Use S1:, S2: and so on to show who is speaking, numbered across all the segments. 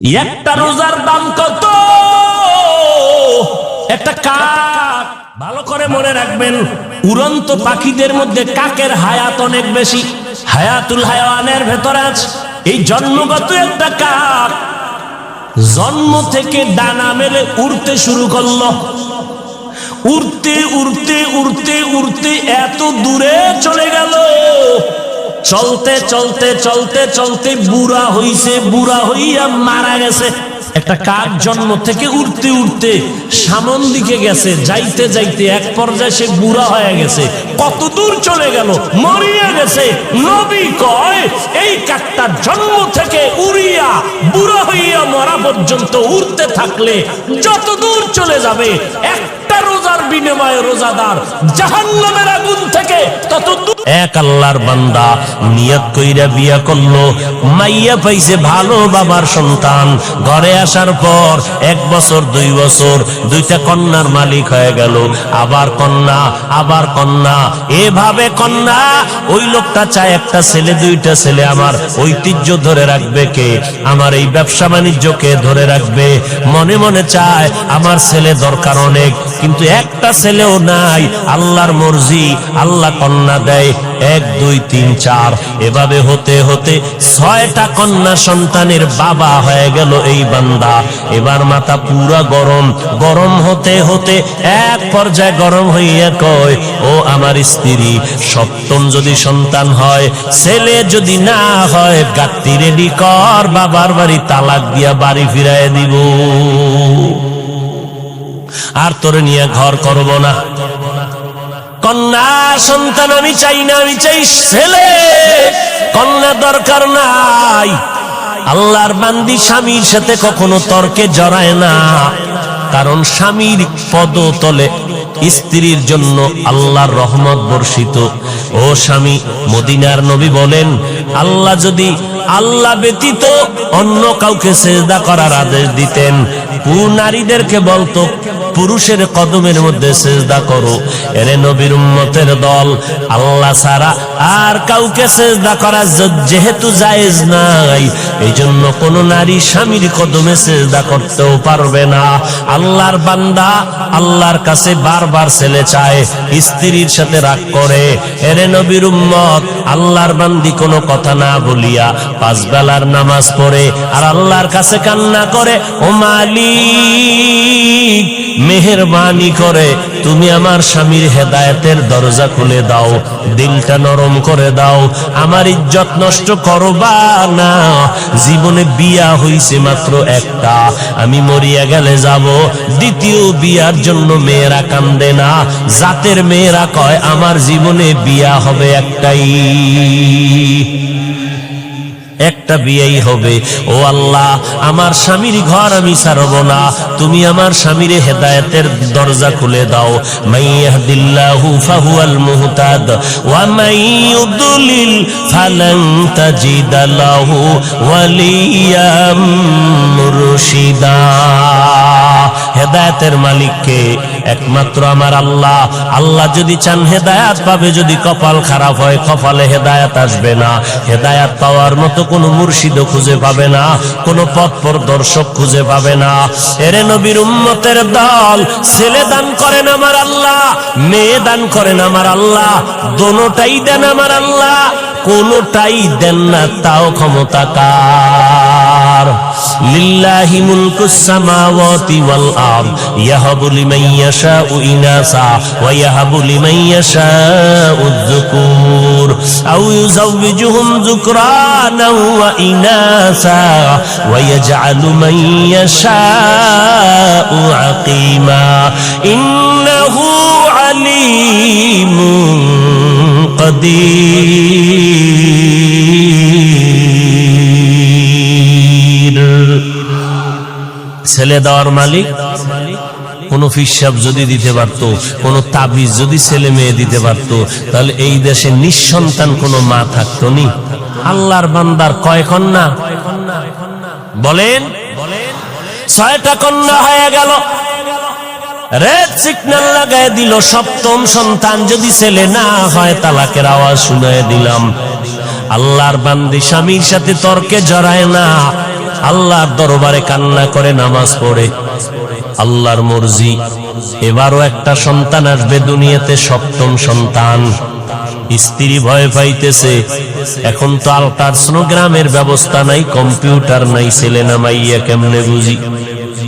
S1: একটা রোজার দাম কত? একটা কাক, ভালো করে মনে রাখবেন, উড়ন্ত পাখিদের মধ্যে কাকের হায়াত অনেক বেশি। হায়াতুল হায়াওয়ানের ভেতরে আছে। এই জন্মগত একটা কাক জন্ম থেকে ডানা মেলে উড়তে শুরু করলো। উড়তে উড়তে উড়তে উড়তে এত দূরে চলে গেল, চলতে চলতে চলতে চলতে বুড়া হইছে, বুড়া হইয়া মারা গেছে। একটা কাক জন্ম থেকে উড়তে উড়তে সামন দিকে গেছে, যাইতে যাইতে এক পর্যায়ে সে বুড়া হয়ে গেছে। কত দূর চলে গেল, মরিয়া গেছে। নবী কয় এই কাকটা জন্ম থেকে উড়িয়া বুড়া হইয়া মরা পর্যন্ত উড়তে থাকলে যত দূর চলে যাবে, একটা রোজার বিনিময়ে রোজাদার জাহান্নামের আগুন থেকে তত দূর। এক আল্লাহর বান্দা নিয়ত কইরা বিয়া করলো, মাইয়া পাইছে ভালো বাবার সন্তান। ঘরে আসার পর 1 বছর 2 বছর, 2টা কন্যার মালিক হয়ে গেল। আবার কন্যা, আবার কন্যা, এভাবে কন্যা। ওই লোকটা চায় একটা ছেলে, 2টা ছেলে। আমার ঐতিহ্য ধরে রাখবে কে? আমার এই ব্যবসা বাণিজ্যকে ধরে রাখবে। মনে মনে চায় আমার ছেলে দরকার অনেক, কিন্তু একটা ছেলেও নাই। আল্লাহর মর্জি, আল্লাহ কন্যা দেয় 1 2 3 4। এভাবে হতে হতে 6টা কন্যা সন্তানের বাবা হয়ে গেল এই বান্দা। এবার মাথা পুরা গরম, গরম হতে হতে এক পর্যায়ে গরম হইয়া কয়, ও আমার স্ত্রী, 7ম যদি সন্তান হয়, ছেলে যদি না হয়, গাত্তি রেডি কর, বাবার বাড়ি তালাক দিয়া বাড়ি ফিরাইয়া দিব। আর তোরে নিয়ে ঘর করব না। কন্যা সন্তান আমি চাই না, আমি চাই ছেলে। কন্যা দরকার নাই। আল্লাহর বান্দি স্বামীর সাথে কখনো তর্কে জড়ায় না, কারণ স্বামীর পদতলে স্ত্রীর জন্য আল্লাহর রহমত বর্ষিত। ও স্বামী, মদিনার নবী বলেন, আল্লাহ যদি আল্লাহ ব্যতীত অন্য কাউকে সেজদা করার আদেশ দিতেন, নারীদেরকে বলতো পুরুষের কদমের মধ্যে সেজদা করো। এরে নবীর উম্মতের দল, আল্লাহ ছাড়া আর কাউকে সেজদা করা যেহেতু জায়েজ নাই, এই জন্য কোন নারী স্বামীর কদমে সেজদা করতেও পারবে না। আল্লাহর বান্দা আল্লাহর কাছে বারবার ছেলে চায়, স্ত্রীর সাথে রাগ করে। এরে নবীর উম্মত, আল্লাহর বান্দি কোনো কথা না বলিয়া 5 বেলার নামাজ পড়ে আর আল্লাহর কাছে কান্না করে, ও মালিক, মেহেরবানি করে তুমি আমার স্বামীর হেদায়েতের দরজা খুলে দাও, দিলটা নরম করে দাও, আমার ইজ্জত নষ্ট করবা না। জীবনে বিয়া হইছে মাত্র একটা, আমি মরিয়া গেলে যাব। দ্বিতীয় বিয়ার জন্য মেয়েরা কান্দে না, জাতের মেয়েরা কয় আমার জীবনে বিয়া হবে একটাই, একটা বিয়েই হবে। ও আল্লাহ, আমার স্বামীর ঘর আমি ছাড়ব না, তুমি আমার স্বামীর হেদায়েতের দরজা খুলে দাও। মাইয়াহদিল্লাহু ফাহুয়াল মুহতাদ ওয়া মাইয়ুদলিল ফালান তাজিদা লাহু ওয়ালিয়াম মুরশিদা। হেদায়েতের মালিককে একমাত্র আমার আল্লাহ। আল্লাহ যদি চান হেদায়েত পাবে, যদি কপাল খারাপ হয়, কপালে হেদায়েত আসবে না। হেদায়েত পাওয়ার মতো কোন মুর্শিদও খুঁজে পাবে না, কোন পথ প্রদর্শক খুঁজে পাবে না। এরে নবীর উম্মতের দল, ছেলে দান করেন আমার আল্লাহ, মেয়ে দান করেন আমার আল্লাহ, দোনোটাই দেন আমার আল্লাহ। কোনটাই দেন না তাও ক্ষমতা কার? লিল্লাহি মুলকুস সামাওয়াতি ওয়াল আরদ ইয়াহাবু লিমান ইয়াশাউ ইনাসা ওয়া ইয়াহাবু লিমান ইয়াশাউ যুকুর আও ইউযাওবিজুহুম যুকরানা ওয়া ইনাসা ওয়া ইয়াজআলু মান ইয়াশাউ আকিমা ইন্নাহু আলীমুন কাদির। ছেলে দেওয়ার মালিক কোন ফিসাব যদি দিতে পারত, কোন তাবিজ যদি ছেলে মেয়ে দিতে পারত, তাহলে এই দেশে নিঃসন্তান কোন মা থাকতো নি। আল্লাহর বান্দার কয় কন্যা বলেন? 6টা কন্যা হয়ে গেল। রেড সিগন্যাল লাগায় দিল, 7ম সন্তান যদি ছেলে না হয়, তালাকের আওয়াজ শুনায় দিলাম। আল্লাহর বান্দি স্বামীর সাথে তর্কে জড়ায় না, আল্লাহর দরবারে কান্না করে নামাজ পড়ে। আল্লাহর মর্জি, এবারও একটা সন্তান আসবে দুনিয়াতে, সপ্তম সন্তান। স্ত্রী ভয় পাইতেছে, এখন তো আল্ট্রাসোনোগ্রামের ব্যবস্থা নাই, কম্পিউটার নাই, ছেলে না মাইয়া কেমনে বুঝি?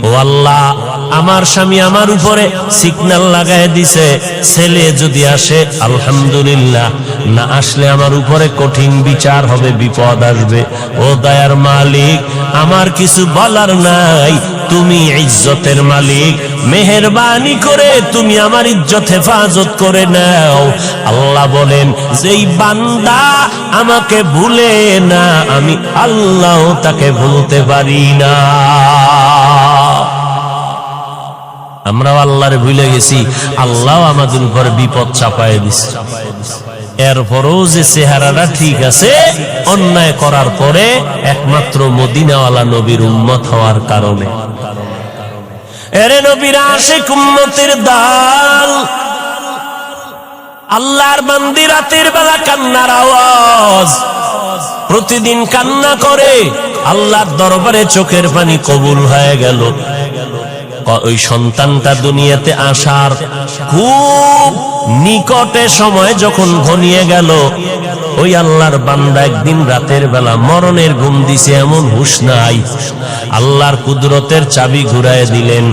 S1: ও আল্লাহ, আমার স্বামী আমার উপরে সিগন্যাল লাগায় দিছে, ছেলে যদি আসে আলহামদুলিল্লাহ, না আসলে আমার উপরে কঠিন বিচার হবে, বিপদ আসবে। ও দয়ার মালিক, আমার কিছু বলার নাই, তুমি ইজ্জতের মালিক, মেহেরবানি করে তুমি আমার ইজ্জত হেফাজত করে নাও। আল্লাহ বলেন, যেই বান্দা আমাকে ভুলে না, আমি আল্লাহ তাকে ভুলতে পারি না। আমরাও আল্লাহরে ভুলে গেছি, আল্লাহ আমাদের উপর বিপদ চাপায় দিছে। এরপরও যে চেহারাটা ঠিক আছে, অন্যায় করার পরে একমাত্র মদিনাওয়ালা নবীর উম্মত হওয়ার কারণে। এরে নবীর আশিক উম্মতের দল, আল্লাহর বান্দি রাতের বেলা কান্নার আওয়াজ, প্রতিদিন কান্না করে, আল্লাহর দরবারে চোখের পানি কবুল হয়ে গেল। ওই সন্তানটা দুনিয়াতে আসার খুব নিকটে সময় যখন ঘনিয়ে গেল, ওই আল্লাহর বান্দা একদিন রাতের বেলা মরণের ঘুম দিছে, এমন হুঁশ নাই। আল্লাহর কুদরতের চাবি ঘুরায় দিলেন।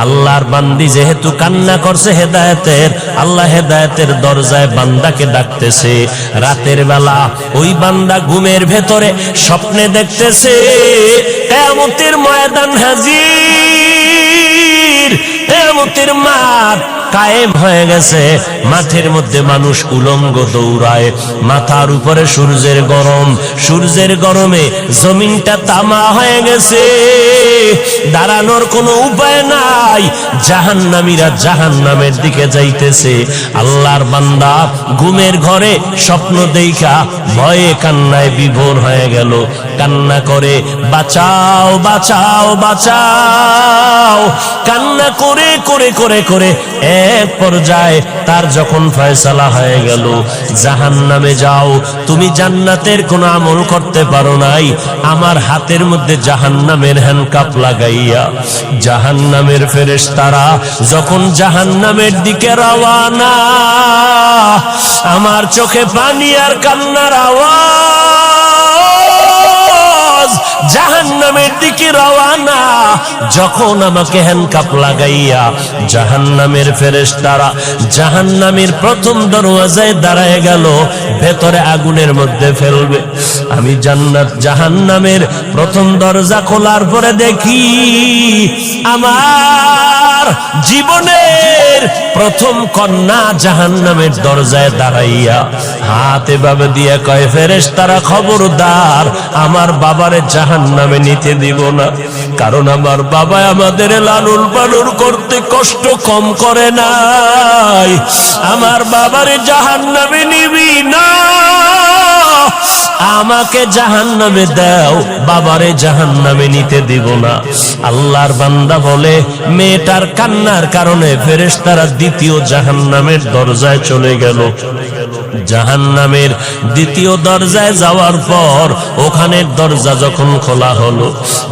S1: আল্লাহর বান্দি যেহেতু কান্না করছে হেদায়েতের, আল্লাহ হেদায়েতের দরজায় বান্দাকে ডাকতেছে। রাতের বেলা ওই বান্দা ঘুমের ভেতরে স্বপ্নে দেখতেছে কিয়ামতের ময়দান হাজির, কিয়ামতের মাঠ কায়েম হয়ে গেছে। মাঠের মধ্যে মানুষ উলঙ্গ দৌড়ায়, মাথার উপরে সূর্যের গরম, সূর্যের গরমে জমিনটা তামা হয়ে গেছে, দাঁড়ানোর কোনো উপায় নাই। জাহান্নামীরা জাহান্নামের দিকে যাইতেছে। আল্লাহর বান্দা ঘুমের ঘরে স্বপ্ন দেখা ভয়ে কান্নায় বিভোর হয়ে গেল, কান্না করে বাঁচাও বাঁচাও বাঁচাও, কান্না করে করে করে করে এক পর্যায়ে তার যখন ফয়সালা হয়ে গেল, জাহান্নামে যাও, তুমি জান্নাতের কোনো আমল করতে পারো নাই, আমার হাতের মধ্যে জাহান্নামের হ্যান্ডকাপ লাগাইয়া জাহান্নামের ফেরেশতারা যখন জাহান্নামের দিকে রওয়ানা, আমার চোখে পানি আর কান্নার আওয়াজ, জাহান্নামের দিকে রওয়ানা। যখন আমাকে হ্যান্ডকাপ লাগাইয়া জাহান্নামের ফেরেশতারা জাহান্নামের প্রথম দরওয়াজায় দাঁড়ায় গেল, ভেতরে আগুনের মধ্যে ফেলবে, আমি জান্নাত জাহান্নামের প্রথম দরজা খোলার পরে দেখি আমার জীবনের প্রথম কন্যা জাহান্নামের দরজায় দাঁড়াইয়া হাত এভাবে দিয়ে কয়, ফেরেশতারা খবরদার, আমার বাবারে জাহান্নামে নিতে দিব না, কারণ আমার বাবা আমাদের লালন পালন করতে কষ্ট কম করে নাই, আমার বাবারে জাহান্নামে নিবি না, আমাকে জাহান্নামে দাও, বাবারে জাহান্নামে নিতে দিব না। আল্লাহর বান্দা বলে, মেয়েটার কান্নার কারণে ফেরেশতারা দ্বিতীয় জাহান্নামের দরজায় চলে গেল। জাহান্নামের দ্বিতীয় দরজায় যাওয়ার পর ওখানের দরজা যখন খোলা হলো,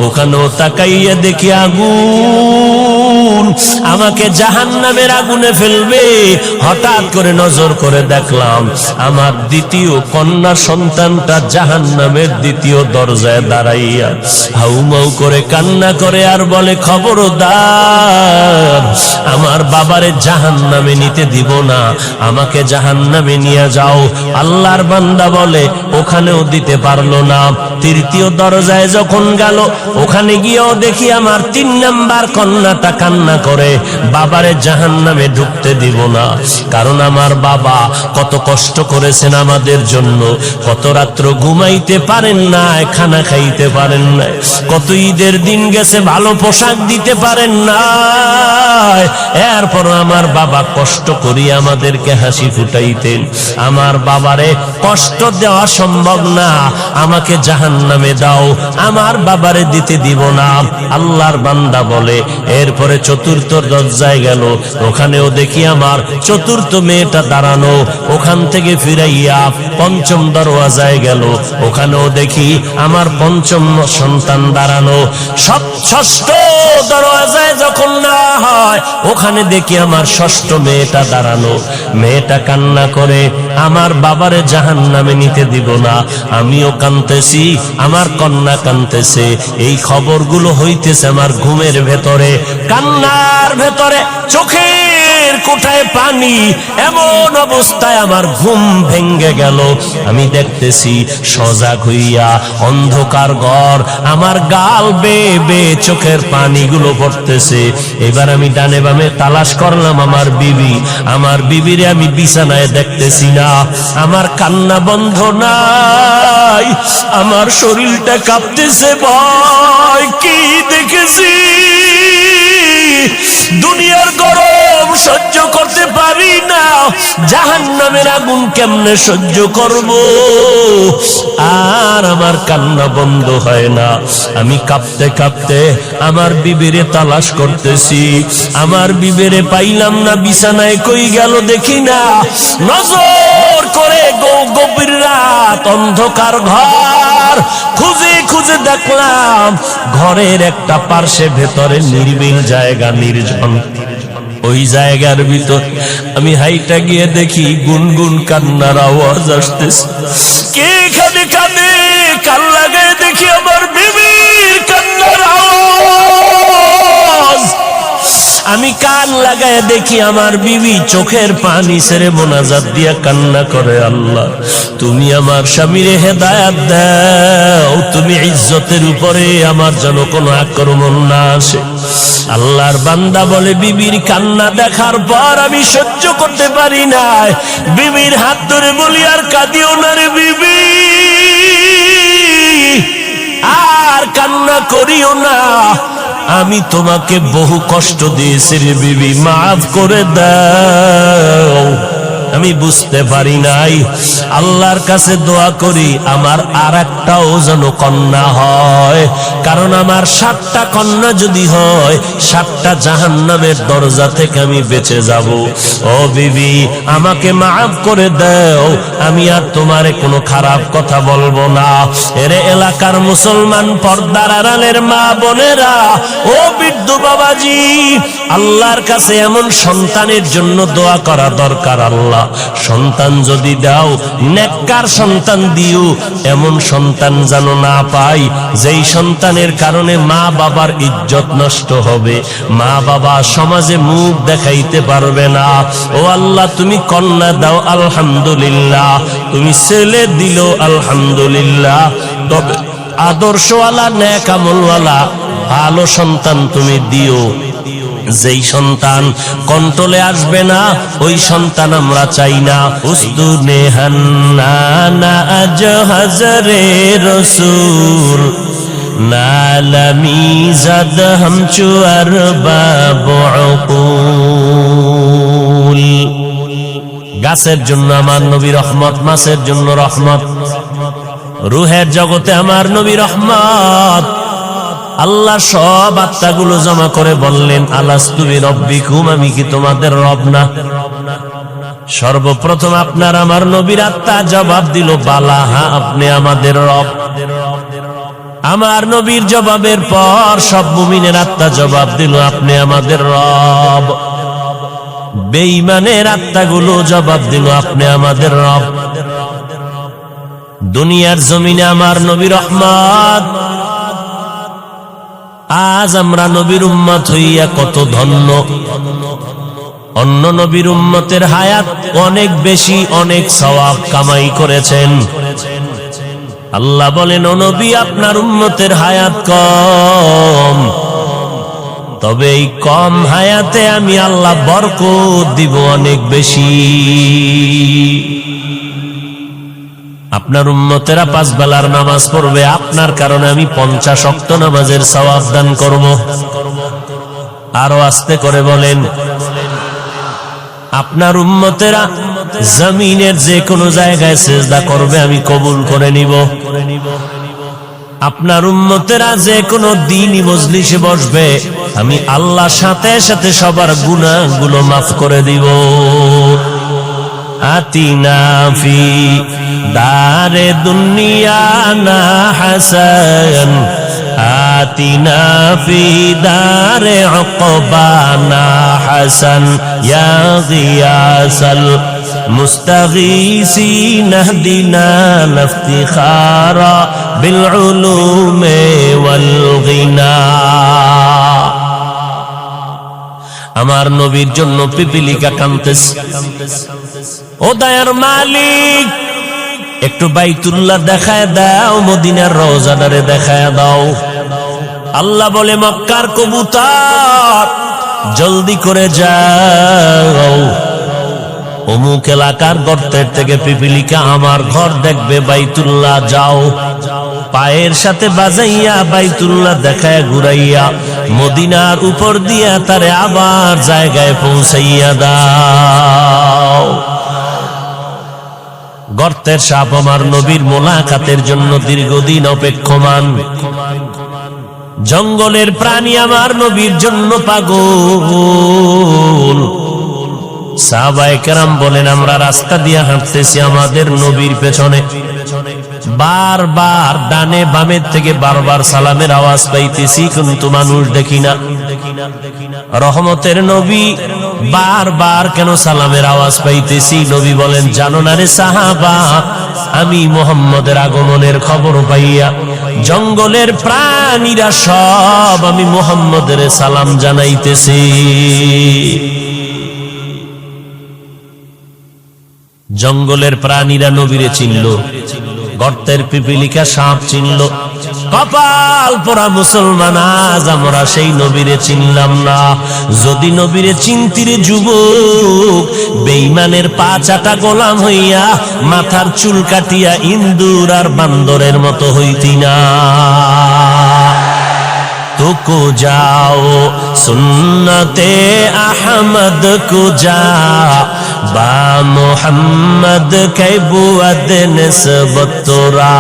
S1: ওখানেও তাকাইয়া দেখি আগুন, আমাকে জাহান্নামের আগুনে ফেলবে। হঠাৎ করে নজর করে দেখলাম আমার দ্বিতীয় কন্যা সন্তানটা জাহান্নামের দ্বিতীয় দরজায় দাঁড়াইয়া হাউমাউ করে কান্না করে আর বলে, খবরদার, আমার বাবারে জাহান্নামে নিতে দিব না, আমাকে জাহান্নামে নিয়ে যাও। আল্লাহর বান্দা বলে, ওখানেও দিতে পারলো না। তৃতীয় দরজায় যখন গেল, ওখানে গিয়েও দেখি আমার 3 নাম্বার কন্যাটা কান্না করে, বাবারে জাহান্নামে ঢুকতে দিব না, কারণ আমার বাবা কত কষ্ট করেছেন আমাদের জন্য, কত রাত্র ঘুমাইতে পারেন না, খানা খাইতে পারেন না, কত ঈদের দিন গেছে ভালো পোশাক দিতে পারেন না, এরপর আমার বাবা কষ্ট করি আমাদেরকে হাসি ফুটাইতেন, আমার বাবারে কষ্ট দেওয়া সম্ভব না, আমাকে জাহান্নামে দাও, আমার বাবারে দিতে দিব না। আল্লাহর বান্দা বলে, এরপরে চতুর্থ দরজায় গেল, ওখানেও দেখি আমার চতুর্থ মেয়েটা দাঁড়ানো। ওখান থেকে ফিরাইয়া পঞ্চম দরওয়াজায় গেল, ওখানেও দেখি আমার পঞ্চম সন্তান দাঁড়ানো। ষষ্ঠ দরওয়াজায় যখন না হয়, ওখানে দেখি আমার ষষ্ঠ মেয়েটা দাঁড়ানো। মেয়েটা কান্না করে, আমার বাবারে জাহান্নামে নিতে দিব না। আমিও কাঁদতেছি, আমার কন্যা কাঁদতেছে। এই খবরগুলো হইতেছে আমার ঘুমের ভেতরে, কান্নার ভেতরে, চোখের কোঠায় পানি। এমন অবস্থায় আমার ঘুম ভেঙ্গে গেল। আমি দেখতেছি সজাগ হইয়া অন্ধকার ঘর, আমার গাল বেয়ে বেয়ে চোখের পানিগুলো পড়তেছে। এবার আমি ডানে বামে তালাশ করলাম আমার বিবি। আমার বিবিরে আমি বিছানায় দেখতেছি না, আমার কান্না বন্ধ নাই, আমার শরীরটা কাঁপতেছে। ভয় কি দেখেছি, দুনিয়ার গরম সহ্য করতে পারি না, জাহান্নামের আগুন কেমনে সহ্য করব? আর আমার কান্না বন্ধ হয় না। আমি কাঁপতে কাঁপতে আমার বিবিরে তালাশ করতেছি, আমার বিবিরে পাইলাম না। বিছানায় কই গেল দেখি না। নজর করে গভীর রাত, অন্ধকার ঘর, খুঁজে খুঁজে দেখলাম ঘরের একটা পার্শ্বে ভেতরে নির্বিল জায়গা, নির্জন। ওই জায়গার ভিতর আমি হাইটা গিয়ে দেখি গুনগুন কান্নার আওয়াজ আসতেছে। কে এখানে কাঁদে? কান লাগায় দেখি আমার বিবির কান্নার আওয়াজ। আমি কান লাগায় দেখি আমার বিবি চোখের পানি ছেড়ে মোনাজাত দিয়া কান্না করে, আল্লাহ তুমি আমার স্বামীরে হেদায়েত দাও, তুমি ইজ্জতের উপরে আমার যেন কোনো আক্রমণ না আসে। আল্লাহর বান্দা বলে, বিবির কান্না দেখার পর আমি সহ্য করতে পারি না। বিবির হাত ধরে বলি, আর কাঁদিও না রে বিবি, আর কান্না করিও না, আমি তোমাকে বহু কষ্ট দিয়েছি রে বিবি, মাফ করে দাও। আমি বুঝতে পারি নাই। আল্লাহর কাছে দোয়া করি আমার আর একটাও যেন কন্যা হয়, কারণ আমার 7টা কন্যা যদি হয় 7টা জাহান্নামের দরজা থেকে আমি বেঁচে যাব। ও বিবি, আমাকে মাফ করে দাও, আমি আর তোমারে কোনো খারাপ কথা বলবো না। এরে এলাকার মুসলমান পর্দার আড়ালের মা বোনেরা, ও বৃদ্ধ বাবাজি, আল্লাহর কাছে এমন সন্তানের জন্য দোয়া করা দরকার। আল্লাহ সন্তান যদি দাও, নেককার সন্তান দিও, এমন সন্তান যেন না পাই যেই সন্তানের কারণে মা বাবার ইজ্জত নষ্ট হবে, মা বাবা সমাজে মুখ দেখাইতে পারবে না। ও আল্লাহ, তুমি কন্যা দাও আলহামদুলিল্লাহ, তুমি ছেলে দিল আলহামদুলিল্লাহ, তবে আদর্শওয়ালা নেক আমলওয়ালা ভালো সন্তান তুমি দিও। যেই সন্তান কন্ট্রোলে আসবে না ওই সন্তান আমরা চাই না। উস্তুনে হান্না আজ হজরে রসুল নালামি জাদ হামচু আরবাব উকুল। গাছের জন্য আমার নবী রহমত, মাছের জন্য রহমত, রুহের জগতে আমার নবী রহমত। আল্লাহ সব আত্মাগুলো জমা করে বললেন, আলাস্তু বিরব্বিকুম, আমি কি তোমাদের রব না? সর্বপ্রথম আপনার আমার নবীর আত্মা জবাব দিল, বালা, হ্যাঁ আপনি আমাদের রব। আমার নবীর জবাবের পর সব মুমিনের আত্মা জবাব দিল, আপনি আমাদের রব। বেঈমানের আত্মাগুলো জবাব দিল, আপনি আমাদের রব। দুনিয়ার জমিনে আমার নবী রহমত। আজ আমরা নবীর উম্মত হইয়া কত ধন্য। অন্য নবীর উম্মতের হায়াত অনেক বেশি, অনেক সওয়াব কামাই করেছেন। আল্লাহ বলেন, ও নবী, আপনার উম্মতের হায়াত কম, তবে এই কম হায়াতে আমি আল্লাহ বরকত দিব অনেক বেশি। আপনার উম্মতেরা 5 বেলার নামাজ পড়বে, আপনার কারণে আমি 50 ওয়াক্ত নামাজের সওয়াব দান করব। আরো আস্তে করে বলেন, আপনার উম্মতেরা জমিনের যে কোনো জায়গায় সিজদা করবে, আমি কবুল করে নিব। আপনার উম্মতেরা যে কোনো দ্বীনি মজলিসে বসবে, আমি আল্লাহ সাথে সাথে সবার গুনাহগুলো মাফ করে দিব। আতিনা ফি দারে দুনিয়া না হাসান, আতিনা ফি দারে উকবানা হাসান, ইয়া গিয়াসাল মুস্তাগীসিন ইহদিনা লিফতিখারা বিল উলুমি ওয়াল গিনা। আমার নবীর জন্য পিপিলিকা কাঁদতেছে। ও দয়ার মালিক, একটু বাইতুল্লাহ দেখায় দাও, মদিনার রওজাটারে দেখায় দাও। আল্লাহ বলে, মক্কার কবুতর জলদি করে যাও, অমুক এলাকার গর্তের থেকে পিপিলিকা আমার ঘর দেখবে, বাইতুল্লাহ যাও। পায়ের সাথে বাজাইয়া বাইতুল্লাহ দেখায় ঘুরাইয়া মদিনার উপর দিয়া তারে আবার জায়গায় পৌঁছাইয়া দাও। গর্তের সাপ আমার নবীর মোলাকাতের জন্য দীর্ঘদিন অপেক্ষমান। জঙ্গলের প্রাণী আমার নবীর জন্য পাগল। সাহাবায়ে কেরাম বলেন, আমরা রাস্তা দিয়ে হাঁটতেছি, আমাদের নবীর পেছনে বারবার ডানে বামের থেকে বারবার সালামের আওয়াজ পাইতেছি, কিন্তু মানুষ দেখি না। রহমতের নবী বারবার কেন সালামের আওয়াজ পাইতেছি? নবী বলেন, জানো না রে সাহাবা, আমি মুহাম্মদের আগমনের খবর পাইয়া জঙ্গলের প্রাণীরা সব আমি মুহাম্মদের সালাম জানাইতেছি। জঙ্গলের প্রাণীরা নবীরে চিনল, গর্তের পিপিলিকা সাপ চিনল। কপাল পোড়া মুসলমান, আজ আমরা সেই নবীরে চিনলাম না। যদি নবীরে চিনতিরে যুবক, বেঈমানের পা চাটা গোলাম হইয়া মাথার চুল কাটিয়া ইন্দুর আর বান্দরের মতো হইতি না। तुको जाओ सुन्नते अहमद को जा बा मोहम्मद के बुअद निस्बत तोरा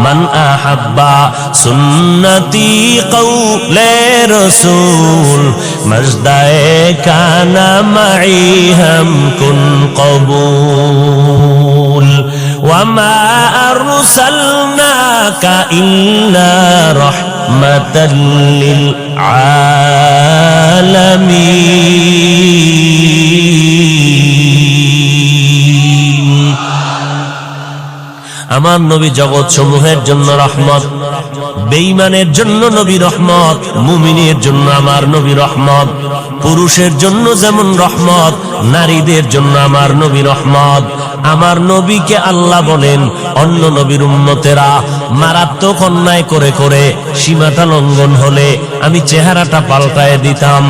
S1: मन अहब्बा सुन्नती कौले रसूल मजदाए काना मई हम कुन कबूल वमा अरसलनाका इल्ला रहमतल लिल आलमीन। আমার নবী জগৎ সমূহের জন্য রহমত, বেঈমানের জন্য নবী রহমত, মুমিনের জন্য আমার নবী রহমত। পুরুষের জন্য যেমন রহমত, নারীদের জন্য আমার নবী রহমত। আমার নবীকে আল্লাহ বলেন, অন্য নবীর উম্মতেরা মারাত্মক অন্যায় করে করে সীমাটা লঙ্ঘন হলে আমি চেহারাটা পাল্টায় দিতাম,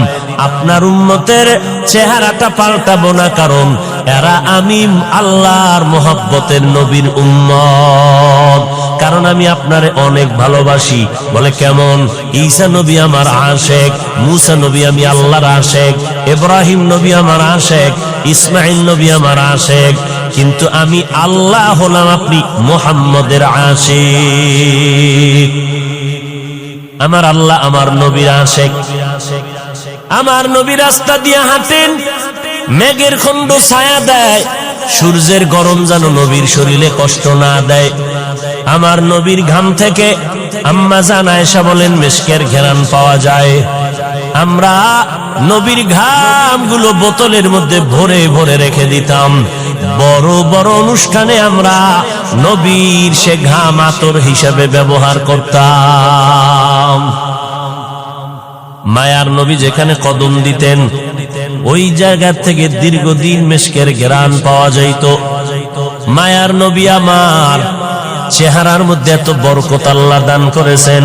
S1: আপনার উম্মতের চেহারাটা পাল্টাবো না, কারণ এরা আমি আল্লাহর মোহাব্বতের নবীর উম্মত, কারণ আমি আপনারে অনেক ভালোবাসি। বলে কেমন? ঈসা নবী আমার আশেক, মুসা নবী আমি আল্লাহর আশেক, ইব্রাহিম নবী আমার আশেক, ইসমাইল নবী আমার আশেক, কিন্তু আমি আল্লাহ হলাম আপনি মুহাম্মদের আশেক। আমার আল্লাহ আমার নবীর আশেক। আমার নবী রাস্তা দিয়ে হাঁটেন, মেঘের খণ্ড ছায়া দেয়, সূর্যের গরম যেন নবীর শরীরে কষ্ট না দেয়। আমার নবীর ঘাম থেকে আম্মা জান আয়েশা বলেন মিশকের ঘ্রাণ পাওয়া যায়। আমরা নবীর ঘামগুলো বোতলের মধ্যে ভরে ভরে রেখে দিতাম। বড় বড় অনুষ্ঠানে আমরা নবীর সে ঘাম আতর হিসেবে ব্যবহার করতাম। মায়ার নবী যেখানে কদম দিতেন ওই জায়গা থেকে দীর্ঘদিন মিশকের ঘ্রাণ পাওয়া যাইত। মায়ার নবী আমার চেহারার মধ্যে এত বরকত আল্লাহ দান করেছেন।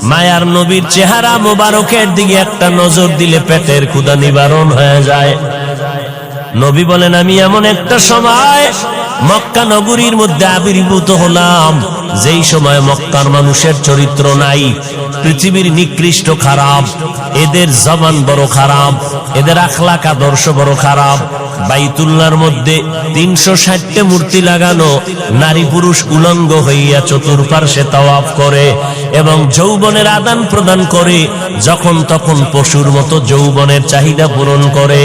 S1: মায়ার নবীর চেহারা মোবারকের দিকে একটা নজর দিলে পেটের ক্ষুধা নিবারণ হয়ে যায়। নবী বলেন, আমি এমন একটা সময় মক্কা নগরীর মধ্যে আবির্ভূত হলাম যেই সময় মক্কার মানুষের চরিত্র নাই, পৃথিবীর নিকৃষ্ট খারাপ, এদের জবান বড় খারাপ, এদের আখলাক আদর্শ বড় খারাপ। বাইতুল্লাহর মধ্যে 360টা মূর্তি লাগানো, নারী পুরুষ উলঙ্গ হইয়া চতুর্পার্শ্বে তাওয়াফ করে এবং যৌবনের আদান প্রদান করে, যখন তখন পশুর মতো যৌবনের চাহিদা পূরণ করে,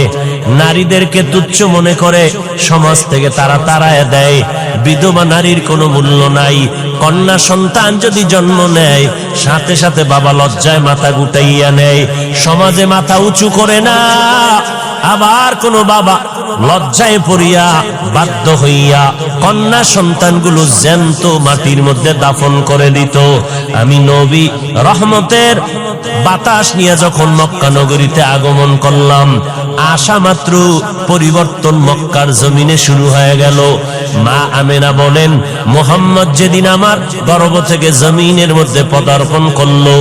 S1: নারীদেরকে তুচ্ছ মনে করে, সমাজ থেকে তারা তাড়ায় দেয়। বিধবা নারীর কোনো মূল্য নাই। কন্যা সন্তান যদি জন্ম নেয়, সাথে সাথে বাবা লজ্জায় মাথা গুটাইয়া নেয়, সমাজে মাথা উঁচু করে না। আবার কোন বাবা লজ্জায় পড়িয়া বাধ্য হইয়া কন্যা সন্তানগুলো জ্যান্ত মাটির মধ্যে দাফন করে দিত। আমি নবী রহমতের বাতাস নিয়ে যখন মক্কা নগরীতে আগমন করলাম, আসা মাত্র পরিবর্তন মক্কার জমিনে শুরু হয়ে গেল। মা আমেনা বলেন, মুহাম্মদ যেদিন আমার গর্ভ থেকে জমিনের মধ্যে পদার্পণ করলো,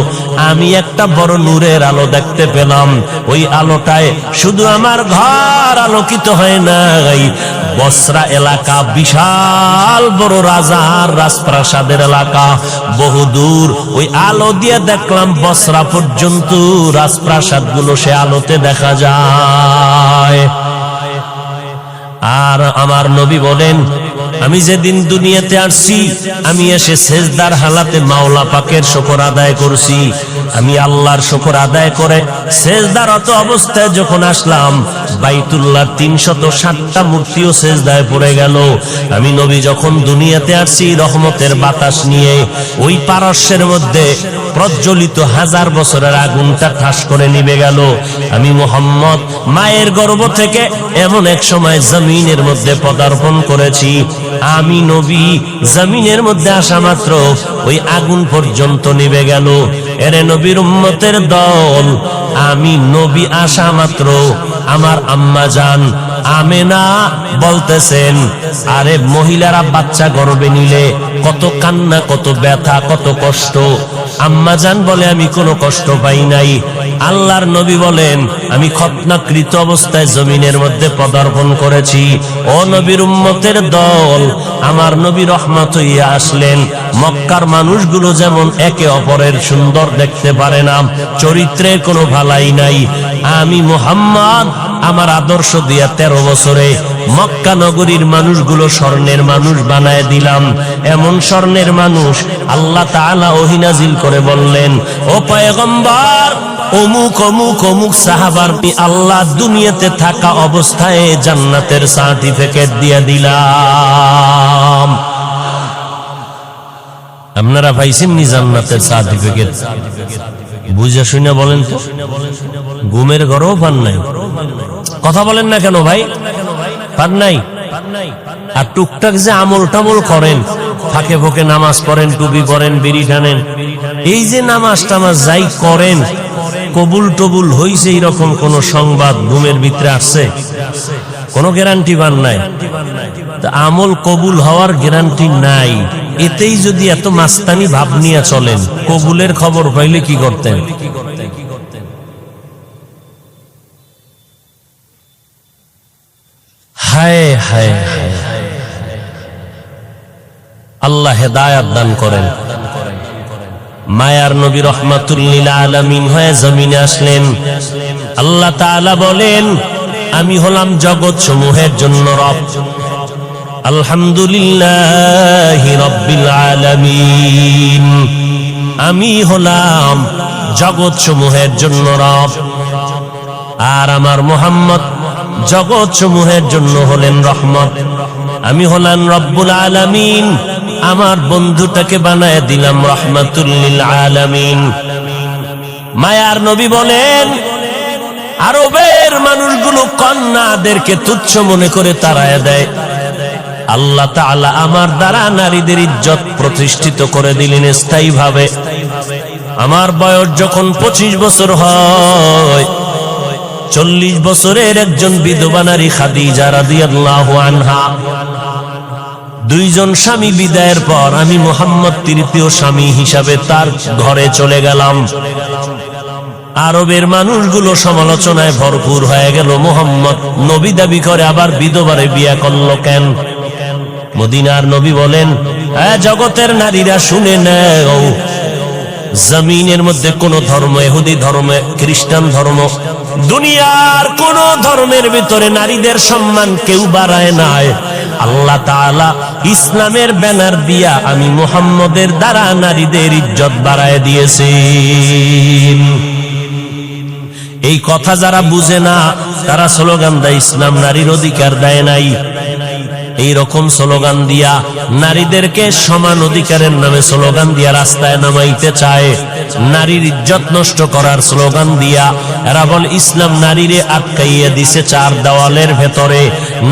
S1: আমি একটা বড় নূরের আলো দেখতে পেলাম। ওই আলোটায় শুধু আমার ঘর আলোকিত হয় নাই, বসরা এলাকা, বিশাল বড় রাজার রাজপ্রাসাদের এলাকা, বহুদূর ওই আলো দিয়ে দেখলাম বসরা পর্যন্ত রাজপ্রাসাদ গুলো সে আলোতে দেখা যায়। আর আমার নবী বলেন, আমি যেদিন দুনিয়াতে আসছি, আমি এসে সেজদার হালাতে মাওলা পাকের শুকর আদায় করছি। আমি আল্লাহর শুকর আদায় করে সেজদারত অবস্থায় যখন আসলাম, বাইতুল্লাহর 360টা মূর্তিও সেজদায় পড়ে গেল। আমি নবী যখন দুনিয়াতে আসছি রহমতের বাতাস নিয়ে, ওই পারস্যের মধ্যে প্রজ্বলিত 1000 বছরের আগুনটা ঠাস করে নিভে গেল। আমি মুহাম্মদ মায়ের গর্ভ থেকে এমন এক সময় জমিনের মধ্যে পদার্পণ করেছি। আমি নবী জমিনের মধ্যে আসা মাত্র ওই আগুন পর্যন্ত নিভে গেল। এরে নবীর উম্মতের দল, আমি নবী আসা মাত্র আমার আম্মা জান আমেনা বলতেছেন, আরে মহিলারা বাচ্চা গর্ভে নিলে কত কান্না, কত ব্যথা, কত কষ্ট। আম্মা জান বলে, আমি কোনো কষ্ট পাই নাই। আল্লাহর নবী বলেন, আমি খতনাকৃত অবস্থায় জমিনের মধ্যে পদার্পণ করেছি। ও নবীর উম্মতের দল, আমার নবী রহমত হইয়া আসলেন। মক্কার মানুষগুলো যেমন একে অপরের সুন্দর দেখতে পারে না, চরিত্রের কোনো ভালাই নাই, আমি মুহাম্মদ আমার আদর্শ দিয়া 13 বছরে মক্কা নগরীর মানুষগুলো স্বর্ণের মানুষ বানায় দিলাম। এমন স্বর্ণের মানুষ আল্লাহ তাআলা ওহী নাজিল করে বললেন, ও পয়গম্বর, অমুক অমুক অমুক সাহাবার আল্লাহ দুনিয়াতে থাকা অবস্থায় জান্নাতের সার্টিফিকেট দিয়ে দিলাম। আপনারা পাইছেন নি জান্নাতের সার্টিফিকেট? বুঝা শুনে বলেন তো, ঘুমের ঘরেও পান নাই? কথা বলেন না কেন ভাই? পান নাই? আর টুকটাক যে আমল টামল করেন, ফাঁকে ফোঁকে নামাজ পড়েন, টুপি পরেন, বিড়ি টানেন, এই যে নামাজ টামাজ যাই করেন, কবুল টবুল হইছে এরকম কোন সংবাদ ঘুমের ভিতরে আসছে? কোন গ্যারান্টি পান নাই। আমল কবুল হওয়ার গ্যারান্টি নাই। এতেই যদি এত মাস্তানি ভাব নিয়ে চলেন, কবুলের খবর পাইলে কি করতেন? হায় হায় হায়, আল্লাহ হেদায়াত দান করেন। মায়ার নবী রহমাতুল লিল আলামিন হয়ে জমিনে আসলেন। আল্লাহ তাআলা বলেন, আমি হলাম জগৎ সমূহের জন্য রব। আলহামদুলিল্লাহি রাব্বিল আলামিন, আমি হলাম জগৎ সমূহের জন্য রব। আর আমার মুহাম্মদ জগৎ সমূহের জন্য হলেন রহমত। আমি হলাম রব্বুল আলামিন, আমার বন্ধুটাকে বানায় দিলাম রহমাতুল লিল আলামিন। মায়ার নবী বলেন, আরবের মানুষগুলো কন্যাদেরকে তুচ্ছ মনে করে তাড়ায় দেয়। আল্লাহ তাআলা আমার দ্বারা নারীদের ইজ্জত প্রতিষ্ঠিত করে দিলেন স্থায়ীভাবে। আমার বয়স যখন 25 বছর হয়, 40 বছরের একজন বিধবা নারী খাদিজা রাদিয়াল্লাহু আনহা, 2 জন স্বামী বিদায়ের পর আমি মুহাম্মদ তৃতীয় স্বামী হিসাবে তার ঘরে চলে গেলাম। আরবের মানুষগুলো সমালোচনায় ভরপুর হয়ে গেল, মুহাম্মদ নবী দাবি করে আবার বিধবারে বিয়ে করলো কেন? মদিনার নবী বলেন, জগতের নারীরা শুনে নাও, জমিনের মধ্যে কোন ধর্ম, ইহুদি ধর্ম, খ্রিস্টান ধর্ম, দুনিয়ার কোন ধর্মের ভিতরে নারীদের সম্মান কেউ বাড়ায় নাই। আল্লাহ তাআলা ইসলামের ব্যানার দিয়া আমি মুহাম্মদের দ্বারা নারীদের ইজ্জত বাড়ায় দিয়েছেন। এই কথা যারা বুঝে না তারা স্লোগান দেয় ইসলাম নারীর অধিকার দেয় নাই। এই রকম স্লোগান দিয়া নারীদেরকে সমান অধিকারের নামে স্লোগান দিয়া রাস্তায় নামাইতে চায়। নারীর ইজ্জত নষ্ট করার স্লোগান দিয়া এরা বল ইসলাম নারীরে আটকাইয়া দিছে চার দেওয়ালের ভেতরে,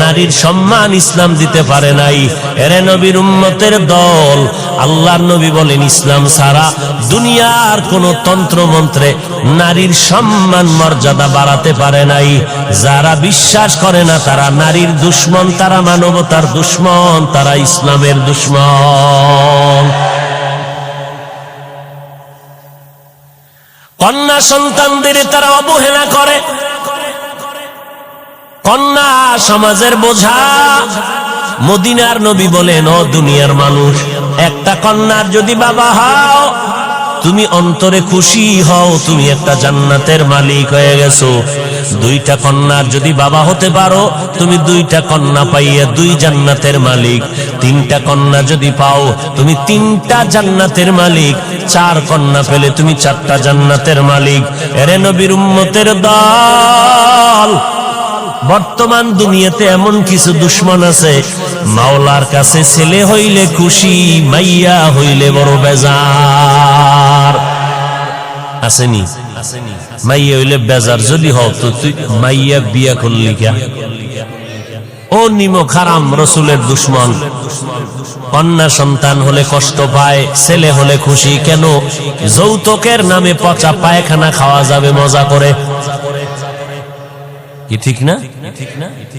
S1: নারীর সম্মান ইসলাম দিতে পারে নাই। এরে নবীর উম্মতের দল, আল্লাহর নবী বলেন ইসলাম ছাড়া দুনিয়ার কোন তন্ত্র মন্ত্রে নারীর সম্মান মর্যাদা বাড়াতে পারে নাই। যারা বিশ্বাস করে না তারা নারীর দুশ্মন, তারা মানবতার দুশ্মন, তারা ইসলামের দুশ্মন। কন্যা সন্তানদের তারা অবহেলা করে। কন্যা সমাজের বোঝা। মদিনার নবী বলেন, ও দুনিয়ার মানুষ, একটা কন্যার যদি বাবা হও তুমি অন্তরে খুশি হও, তুমি একটা জান্নাতের মালিক হয়ে গেছো। দুইটা কন্যার যদি বাবা হতে পারো তুমি দুইটা কন্যা পাইয়া দুই জান্নাতের মালিক। তিনটা কন্যা যদি পাও তুমি তিনটা জান্নাতের মালিক। চার কন্যা পেলে তুমি চারটা জান্নাতের মালিক। এরে নবীর উম্মতের দল, বর্তমান দুনিয়াতে এমন কিছু দুশ্মন আছে, মাওলার কাছে ছেলে হইলে খুশি, মাইয়া হইলে বড় বেজার। আসেনি? মাইয়া হইলে বেজার যদি হও তো তুই মাইয়া বিয়া করলি কে? ও নিমক হারাম, রসুলের দুশ্মন। কন্যা সন্তান হলে কষ্ট পায়, ছেলে হলে খুশি কেন? যৌতুকের নামে পচা পায়খানা খাওয়া যাবে মজা করে, কি ঠিক না?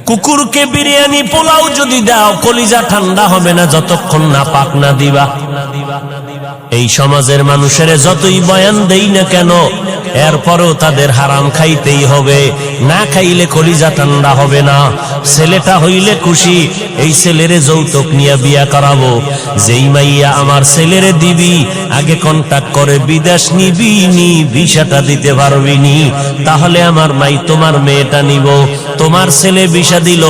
S1: কুকুরকে বিরিয়ানি পোলাও যদি দাও কলিজা ঠান্ডা হবে না যতক্ষণ না পাক না দিবা। এই সমাজের মানুষের যতই বয়ান দেই না কেন এরপরও তাদের হারাম খাইতেই হবে, না খাইলে কলিজা ঠান্ডা হবে না। ছেলেটা হইলে খুশি, এই ছেলেরে যৌতুক নিয়ে বিয়া করাবো। যেই মাইয়া আমার ছেলেরে দিবি আগে কন্টাক্ট করে বিদেশ নিবি নি, ভিসাটা দিতে পারবি নি, তাহলে আমার মাই তোমার মেয়েটা নিব। তোমার ছেলে ভিসা দিল,